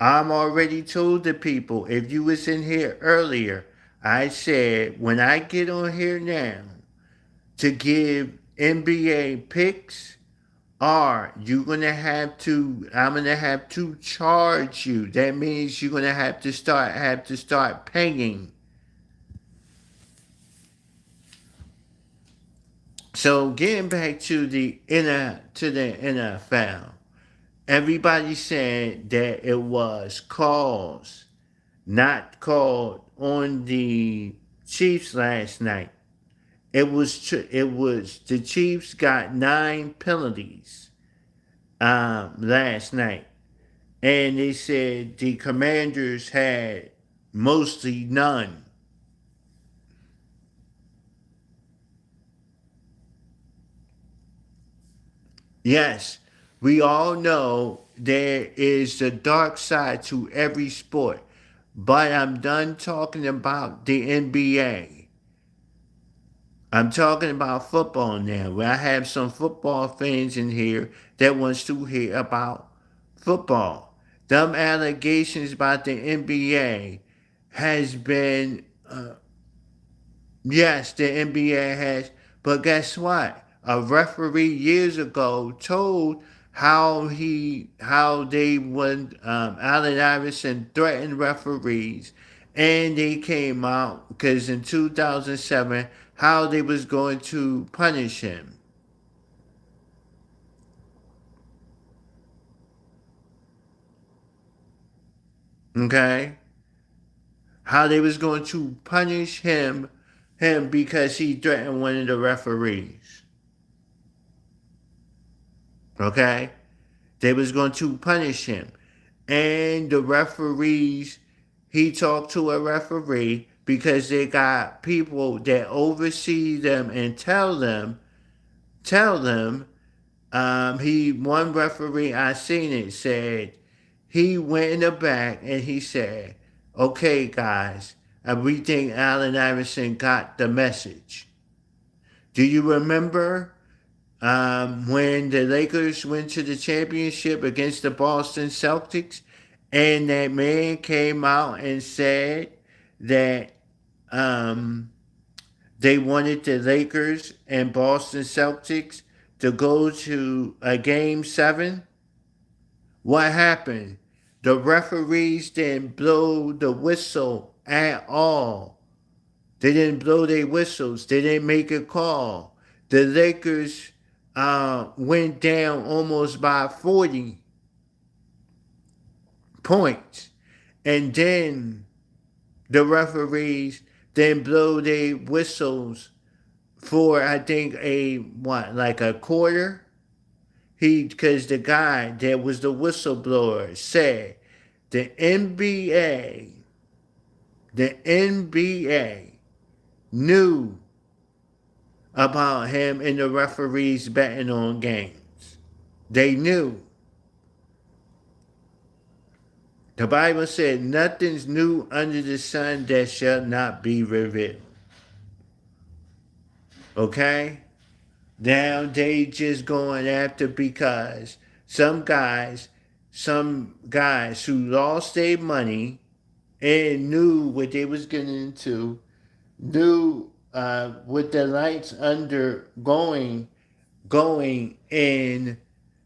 I'm already told the people, if you was in here earlier, I said when I get on here now to give NBA picks, I'm gonna have to charge you. That means you're gonna have to start paying. So getting back to the NFL, everybody said that it was calls not called on the Chiefs last night. It was the Chiefs got 9 penalties last night, and they said the Commanders had mostly none. Yes, we all know there is a dark side to every sport, but I'm done talking about the NBA. I'm talking about football now. I have some football fans in here that wants to hear about football. Them allegations about the NBA has been, yes, the NBA has, but guess what? A referee years ago told how they would, Allen Iverson threatened referees, and they came out because in 2007 how they was going to punish him. Okay, how they was going to punish him because he threatened one of the referees. Okay, they was going to punish him, and the referees. He talked to a referee because they got people that oversee them and tell them. He one referee I seen it said he went in the back and he said, "Okay, guys, we think Allen Iverson got the message." Do you remember when the Lakers went to the championship against the Boston Celtics, and that man came out and said that um, they wanted the Lakers and Boston Celtics to go to a game 7? What happened? The referees didn't blow the whistle at all. They didn't blow their whistles. They didn't make a call. The Lakers went down almost by 40 points. And then the referees then blow their whistles for, I think, like a quarter. Because the guy that was the whistleblower said the NBA, the NBA knew about him and the referees betting on games. They knew. The Bible said nothing's new under the sun that shall not be revealed. Okay? Now they just going after because some guys who lost their money and knew what they was getting into, knew with the lights under going and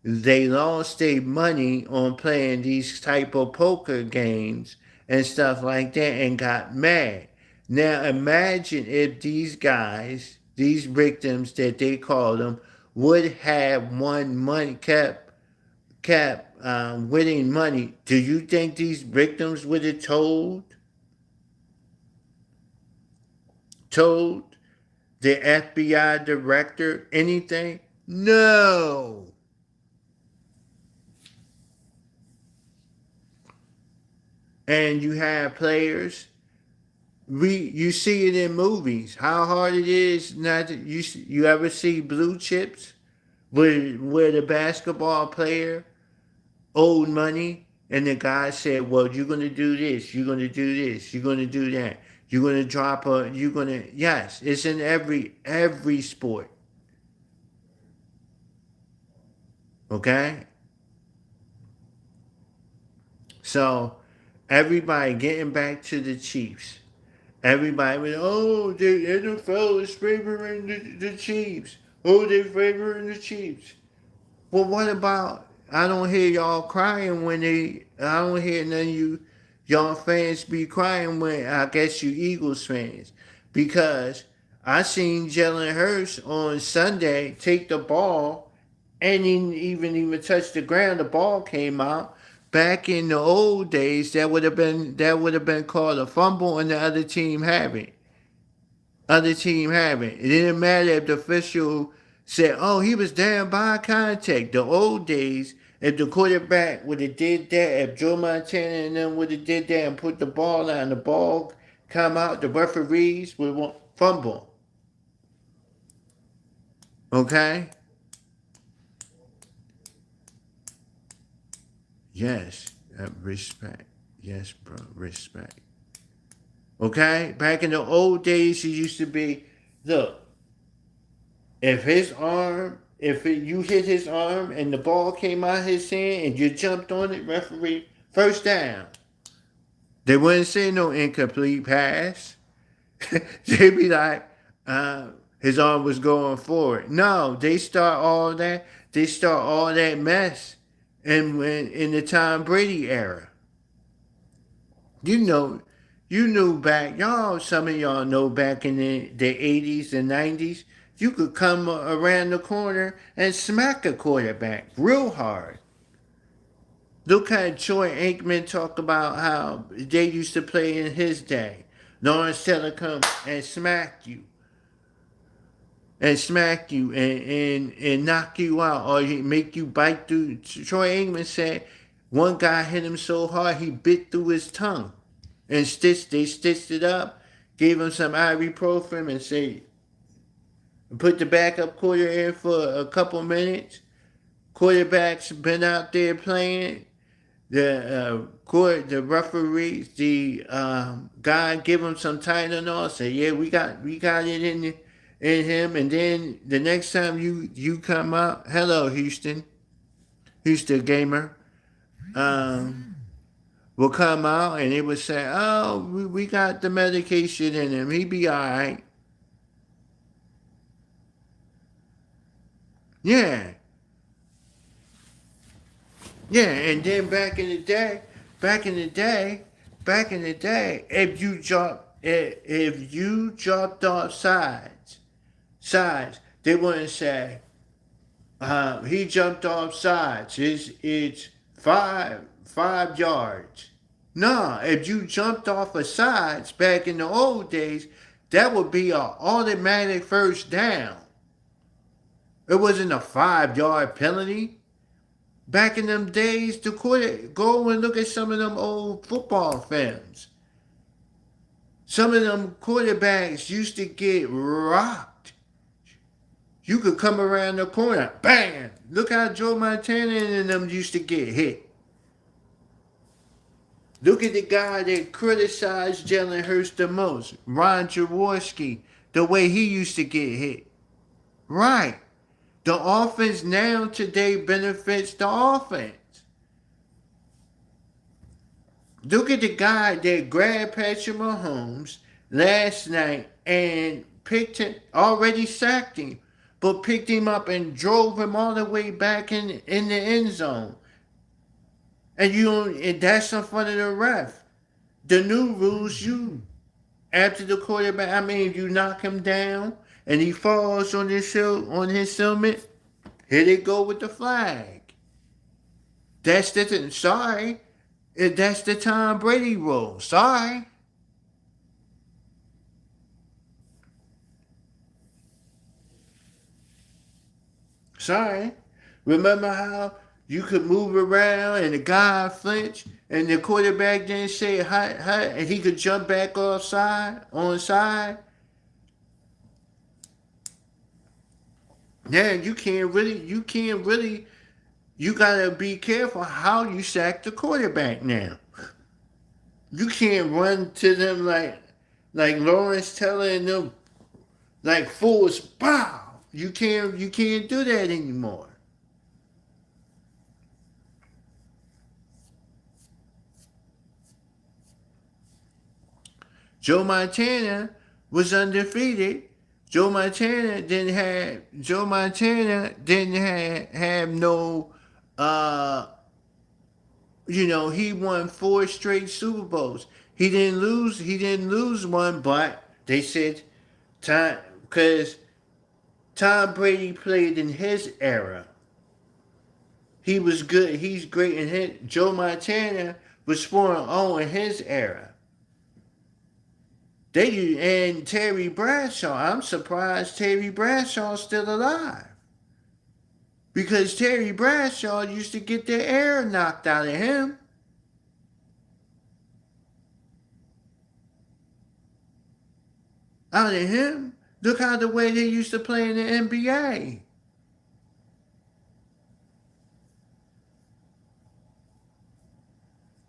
they lost their money on playing these type of poker games and stuff like that and got mad. Now imagine if these guys, these victims that they call them, would have won money, kept winning money. Do you think these victims would have told the FBI director anything? No. And you have players. You see it in movies. How hard it is not to, you ever see Blue Chips, where the basketball player owed money and the guy said, "Well, you're gonna do this. You're gonna do this. You're gonna do that. You're gonna drop a. You're gonna yes. It's in every sport. Okay, so everybody getting back to the Chiefs. Everybody was, oh, the NFL is favoring the Chiefs. Oh, they're favoring the Chiefs. Well, what about, I don't hear y'all crying I don't hear none of y'all fans be crying when, I guess you Eagles fans. Because I seen Jalen Hurts on Sunday take the ball and didn't even touch the ground. The ball came out. Back in the old days, that would have been called a fumble, and the other team have it. Other team have it. It didn't matter if the official said, "Oh, he was down by contact." The old days, if the quarterback would have did that, if Joe Montana and them would have did that and put the ball out, and the ball come out, the referees would want fumble. Okay. Yes, respect. Yes, bro, respect. Okay, back in the old days, it used to be, look, you hit his arm and the ball came out his hand and you jumped on it, referee, first down. They wouldn't say no incomplete pass. They'd be like, his arm was going forward. No, they start all that. They start all that mess, in the Tom Brady era. You know, you knew back, y'all, some of y'all know back in the 80s and 90s, you could come around the corner and smack a quarterback real hard. Look how Troy Aikman talked about how they used to play in his day. Lawrence Taylor come and smack you. And knock you out or make you bite through. Troy Aikman said one guy hit him so hard he bit through his tongue. And they stitched it up, gave him some ibuprofen and say, put the backup quarter in for a couple minutes. Quarterback's been out there playing. The referees, the guy give him some Tylenol. Say, yeah, we got it in him. And then the next time you come out, hello Houston Gamer, will come out and it would say, oh, we got the medication in him. He be all right. Yeah. Yeah, and then back in the day, if you dropped off sides, they wouldn't say, he jumped off sides. It's 5 yards. No, if you jumped off of sides back in the old days, that would be an automatic first down. It wasn't a 5 yard penalty. Back in them days, go and look at some of them old football films. Some of them quarterbacks used to get rocked. You could come around the corner, bang! Look how Joe Montana and them used to get hit. Look at the guy that criticized Jalen Hurts the most, Ron Jaworski, the way he used to get hit. Right. The offense now today benefits the offense. Look at the guy that grabbed Patrick Mahomes last night and already sacked him, but picked him up and drove him all the way back in the end zone. And that's in front of the ref. The new rules, after the quarterback, if you knock him down and he falls on his helmet, here they go with the flag. That's the Tom Brady rule. Sorry. Remember how you could move around and the guy flinched and the quarterback didn't say hi, and he could jump back onside? Yeah, you gotta be careful how you sack the quarterback now. You can't run to them like Lawrence Taylor and them like fools. Bow. You can't do that anymore. Joe Montana was undefeated. Joe Montana didn't have no he won 4 straight Super Bowls. He didn't lose one, but they said time because Tom Brady played in his era. He was good. He's great in his. Joe Montana was scoring all in his era. And Terry Bradshaw. I'm surprised Terry Bradshaw's still alive. Because Terry Bradshaw used to get the air knocked out of him. Out of him. Look how the way they used to play in the NBA.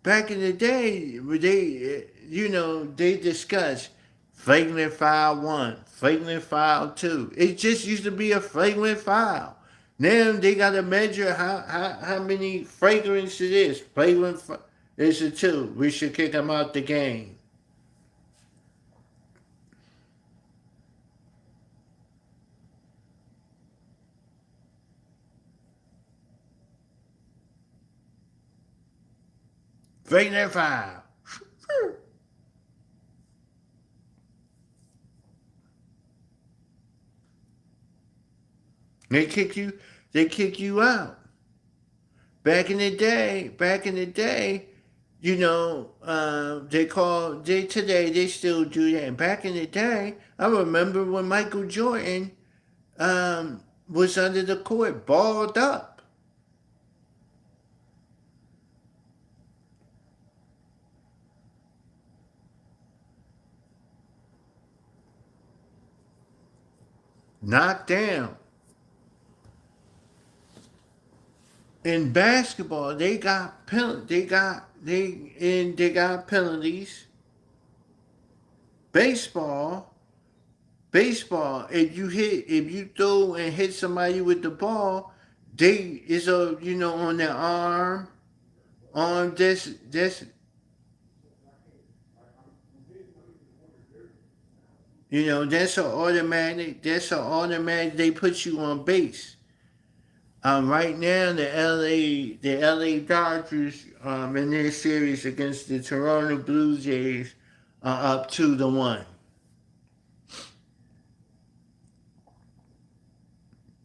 Back in the day, they discussed flagrant foul 1, flagrant foul 2. It just used to be a flagrant foul. Now they got to measure how many flagrants it is. Flagrant is a 2. We should kick him out the game. Flagrant foul. They kick you out. Back in the day, today they still do that. And back in the day, I remember when Michael Jordan was under the court, balled up. Knocked down. In basketball, they got penalties. Baseball, if you throw and hit somebody with the ball, on their arm this that's an automatic. They put you on base. Right now, the LA Dodgers in their series against the Toronto Blue Jays are up 2-1.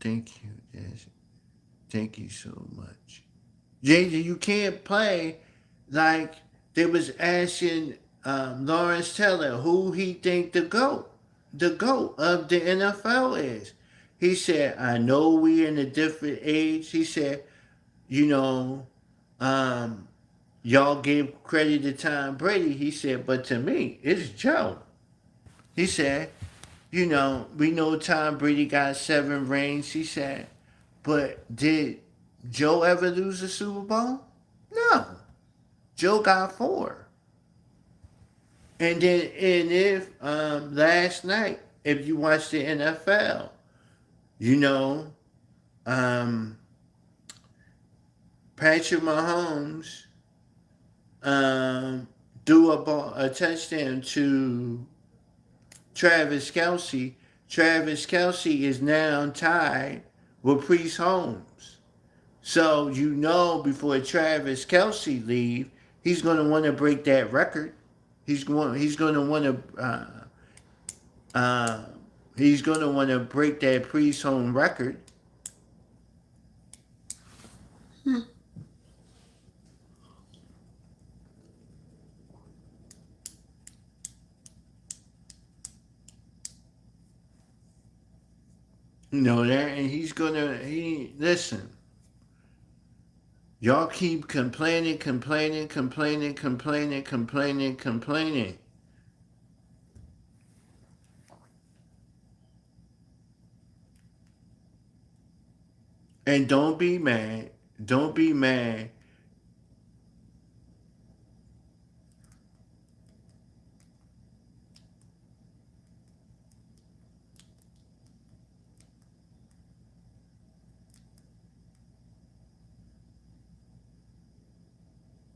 Thank you, Des. Thank you so much. JJ, you can't play like they was asking Lawrence Taylor who he think the GOAT of the NFL is. He said, I know we in a different age. He said, you know, y'all gave credit to Tom Brady. He said, but to me, it's Joe. He said, we know Tom Brady got 7 rings. He said, but did Joe ever lose a Super Bowl? No. Joe got 4. And if last night, if you watched the NFL, Patrick Mahomes threw a touchdown to Travis Kelce. Travis Kelce is now tied with Priest Holmes. So before Travis Kelce leave, he's going to want to break that record. He's going to want to break that Priest Holmes record. And listen. Y'all keep complaining. And don't be mad. Don't be mad.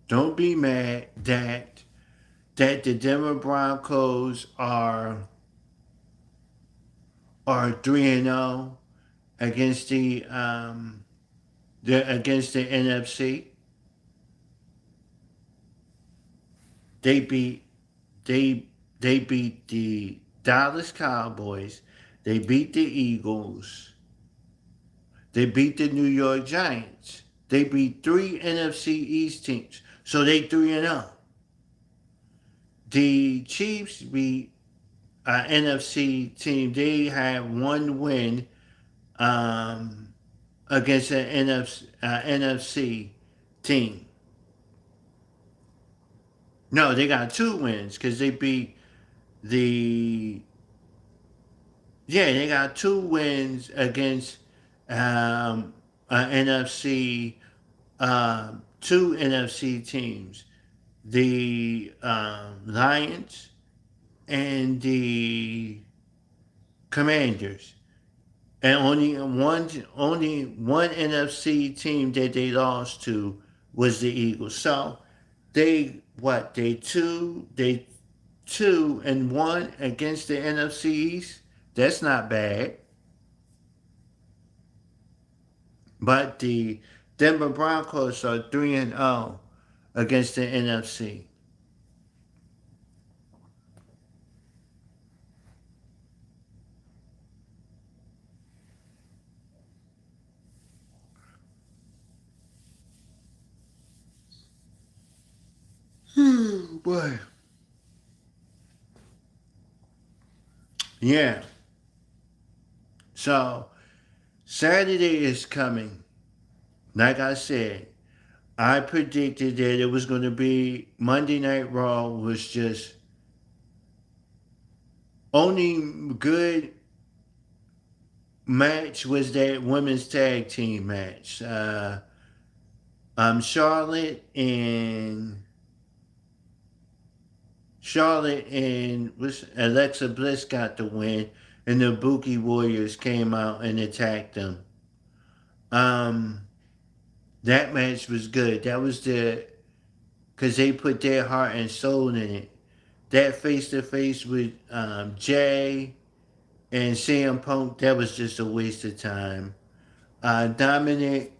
Don't be mad that the Denver Broncos are 3-0 against the NFC. They beat the Dallas Cowboys. They beat the Eagles. They beat the New York Giants. They beat 3 NFC East teams. So they 3-0. The Chiefs beat NFC team. They had one win against an NFC team. No, they got 2 wins because they beat the they got 2 wins against NFC 2 NFC teams, the Lions and the Commanders, and only one NFC team that they lost to was the Eagles. So they 2-1 against the NFC East. That's not bad. But the Denver Broncos are 3-0 against the NFC. Boy. Yeah. So Saturday is coming. Like I said, I predicted that it was going to be Monday Night Raw was just only good match was that women's tag team match. Charlotte and Alexa Bliss got the win, and the Buki Warriors came out and attacked them. That match was good. That was because they put their heart and soul in it. That face to face with Jay and CM Punk, that was just a waste of time. Dominic,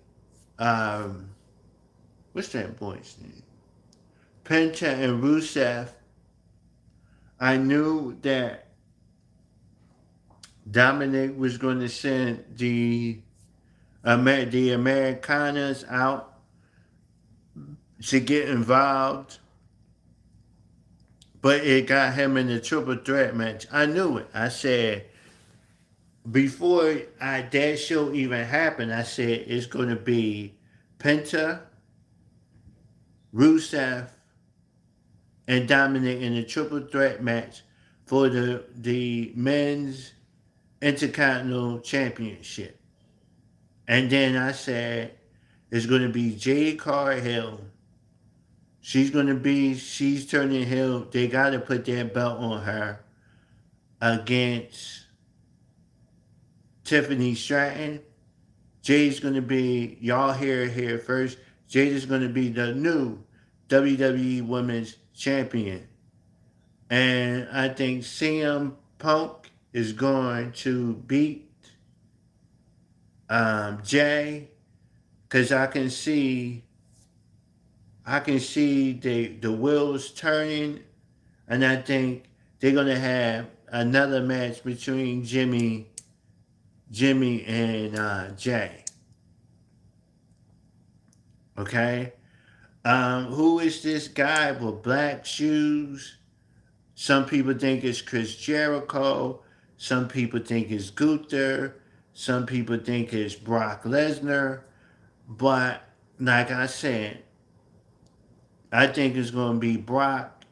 what's that boy's name? Penta and Rusev. I knew that Dominic was going to send the Americanas out to get involved, but it got him in the triple threat match. I knew it. I said, before that show even happened, I said it's going to be Penta, Rusev, and Dominic in a triple threat match for the men's Intercontinental Championship. And then I said it's going to be Jade Cargill. She's turning heel. They got to put that belt on her against Tiffany Stratton. Jade's going to be, y'all hear it here first, Jade is going to be the new WWE Women's Champion. And I think CM Punk is going to beat Jay, because I can see the wheels turning, and I think they're going to have another match between Jimmy and Jay. Okay? Who is this guy with black shoes? Some people think it's Chris Jericho. Some people think it's Gunther. Some people think it's Brock Lesnar. But like I said, I think it's going to be Brock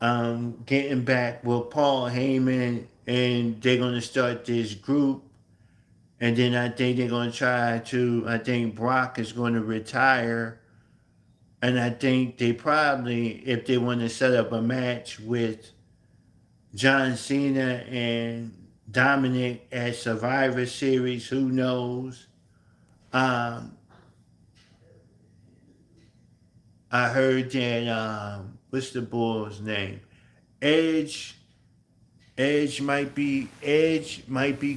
getting back with Paul Heyman, and they're going to start this group. And then I think they're going to I think Brock is going to retire. And I think they probably, if they want to set up a match with John Cena and Dominic at Survivor Series, who knows? I heard that, what's the bull's name? Edge might be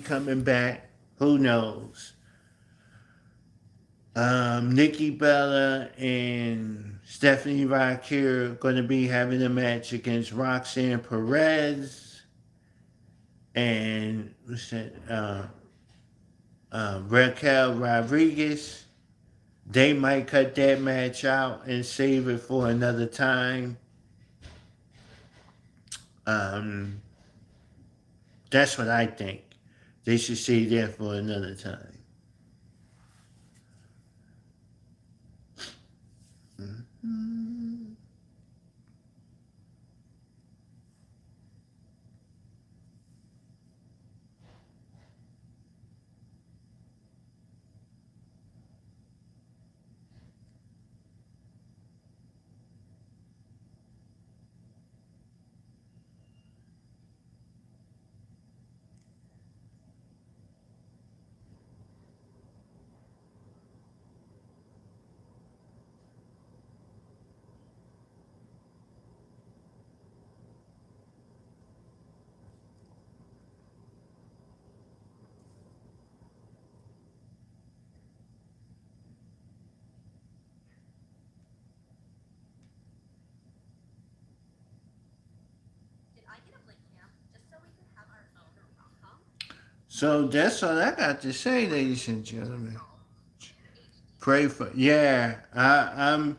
coming back. Who knows? Nikki Bella and Stephanie Valkyrie are going to be having a match against Roxanne Perez. and what's that? Raquel Rodriguez. They might cut that match out and save it for another time. Um, that's what I think. They should save that for another time. So that's all I got to say, ladies and gentlemen. Pray for I'm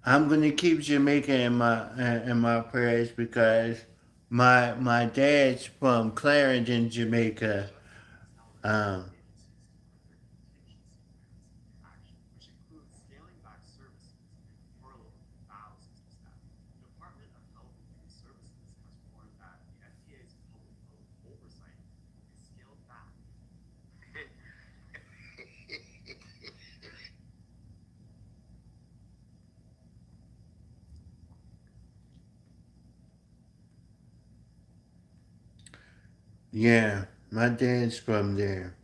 gonna keep Jamaica in my prayers because my dad's from Clarendon, Jamaica. Um, yeah, my dad's from there.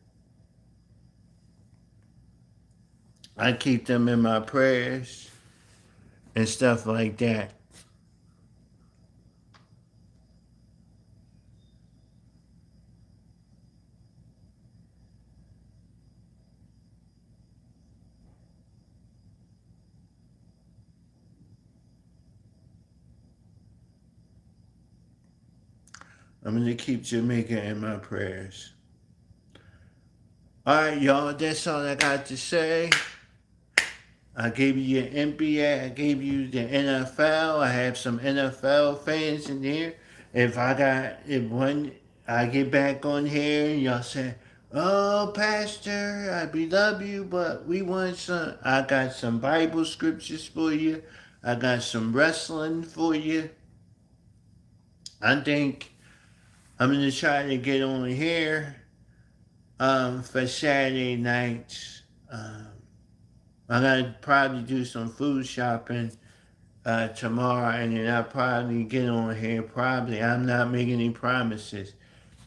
I keep them in my prayers and stuff like that. I'm gonna keep Jamaica in my prayers. All right, y'all. That's all I got to say. I gave you your NBA. I gave you the NFL. I have some NFL fans in here. If one I get back on here and y'all say, "Oh, Pastor, we love you, but we want some." I got some Bible scriptures for you. I got some wrestling for you. I think I'm gonna try to get on here for Saturday nights. I gotta probably do some food shopping tomorrow, and then I'll probably get on here. Probably, I'm not making any promises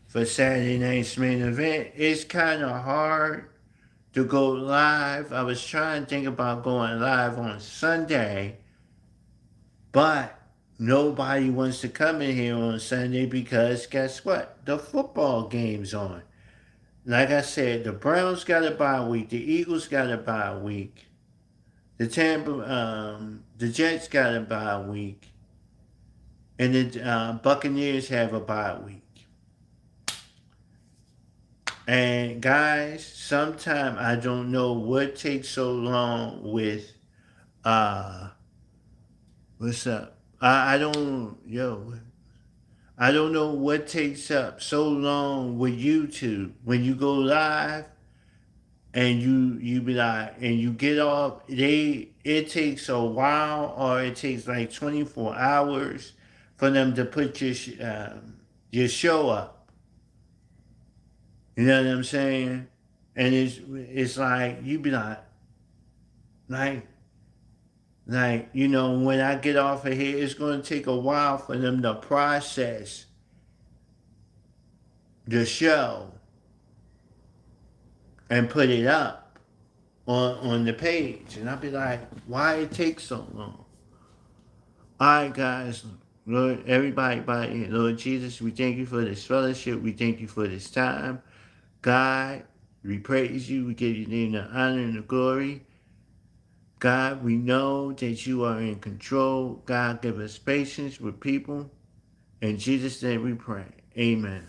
for Saturday night's main event. It's kind of hard to go live. I was trying to think about going live on Sunday, but nobody wants to come in here on Sunday because guess what? The football game's on. Like I said, the Browns got a bye week. The Eagles got a bye week. The Jets got a bye week, and the Buccaneers have a bye week. And guys, sometimes I don't know what takes so long with uh, what's up? I don't I don't know what takes up so long with YouTube when you go live and you be like and you get off it takes a while or it takes like 24 hours for them to put your show up, you know what I'm saying, and it's like you be like when I get off of here it's going to take a while for them to process the show and put it up on the page, and I'll be like, why it takes so long? All right, guys. Lord, everybody, Lord Jesus, we thank you for this fellowship. We thank you for this time. God, we praise you. We give you the honor and the glory. God, we know that you are in control. God, give us patience with people. In Jesus' name we pray. Amen.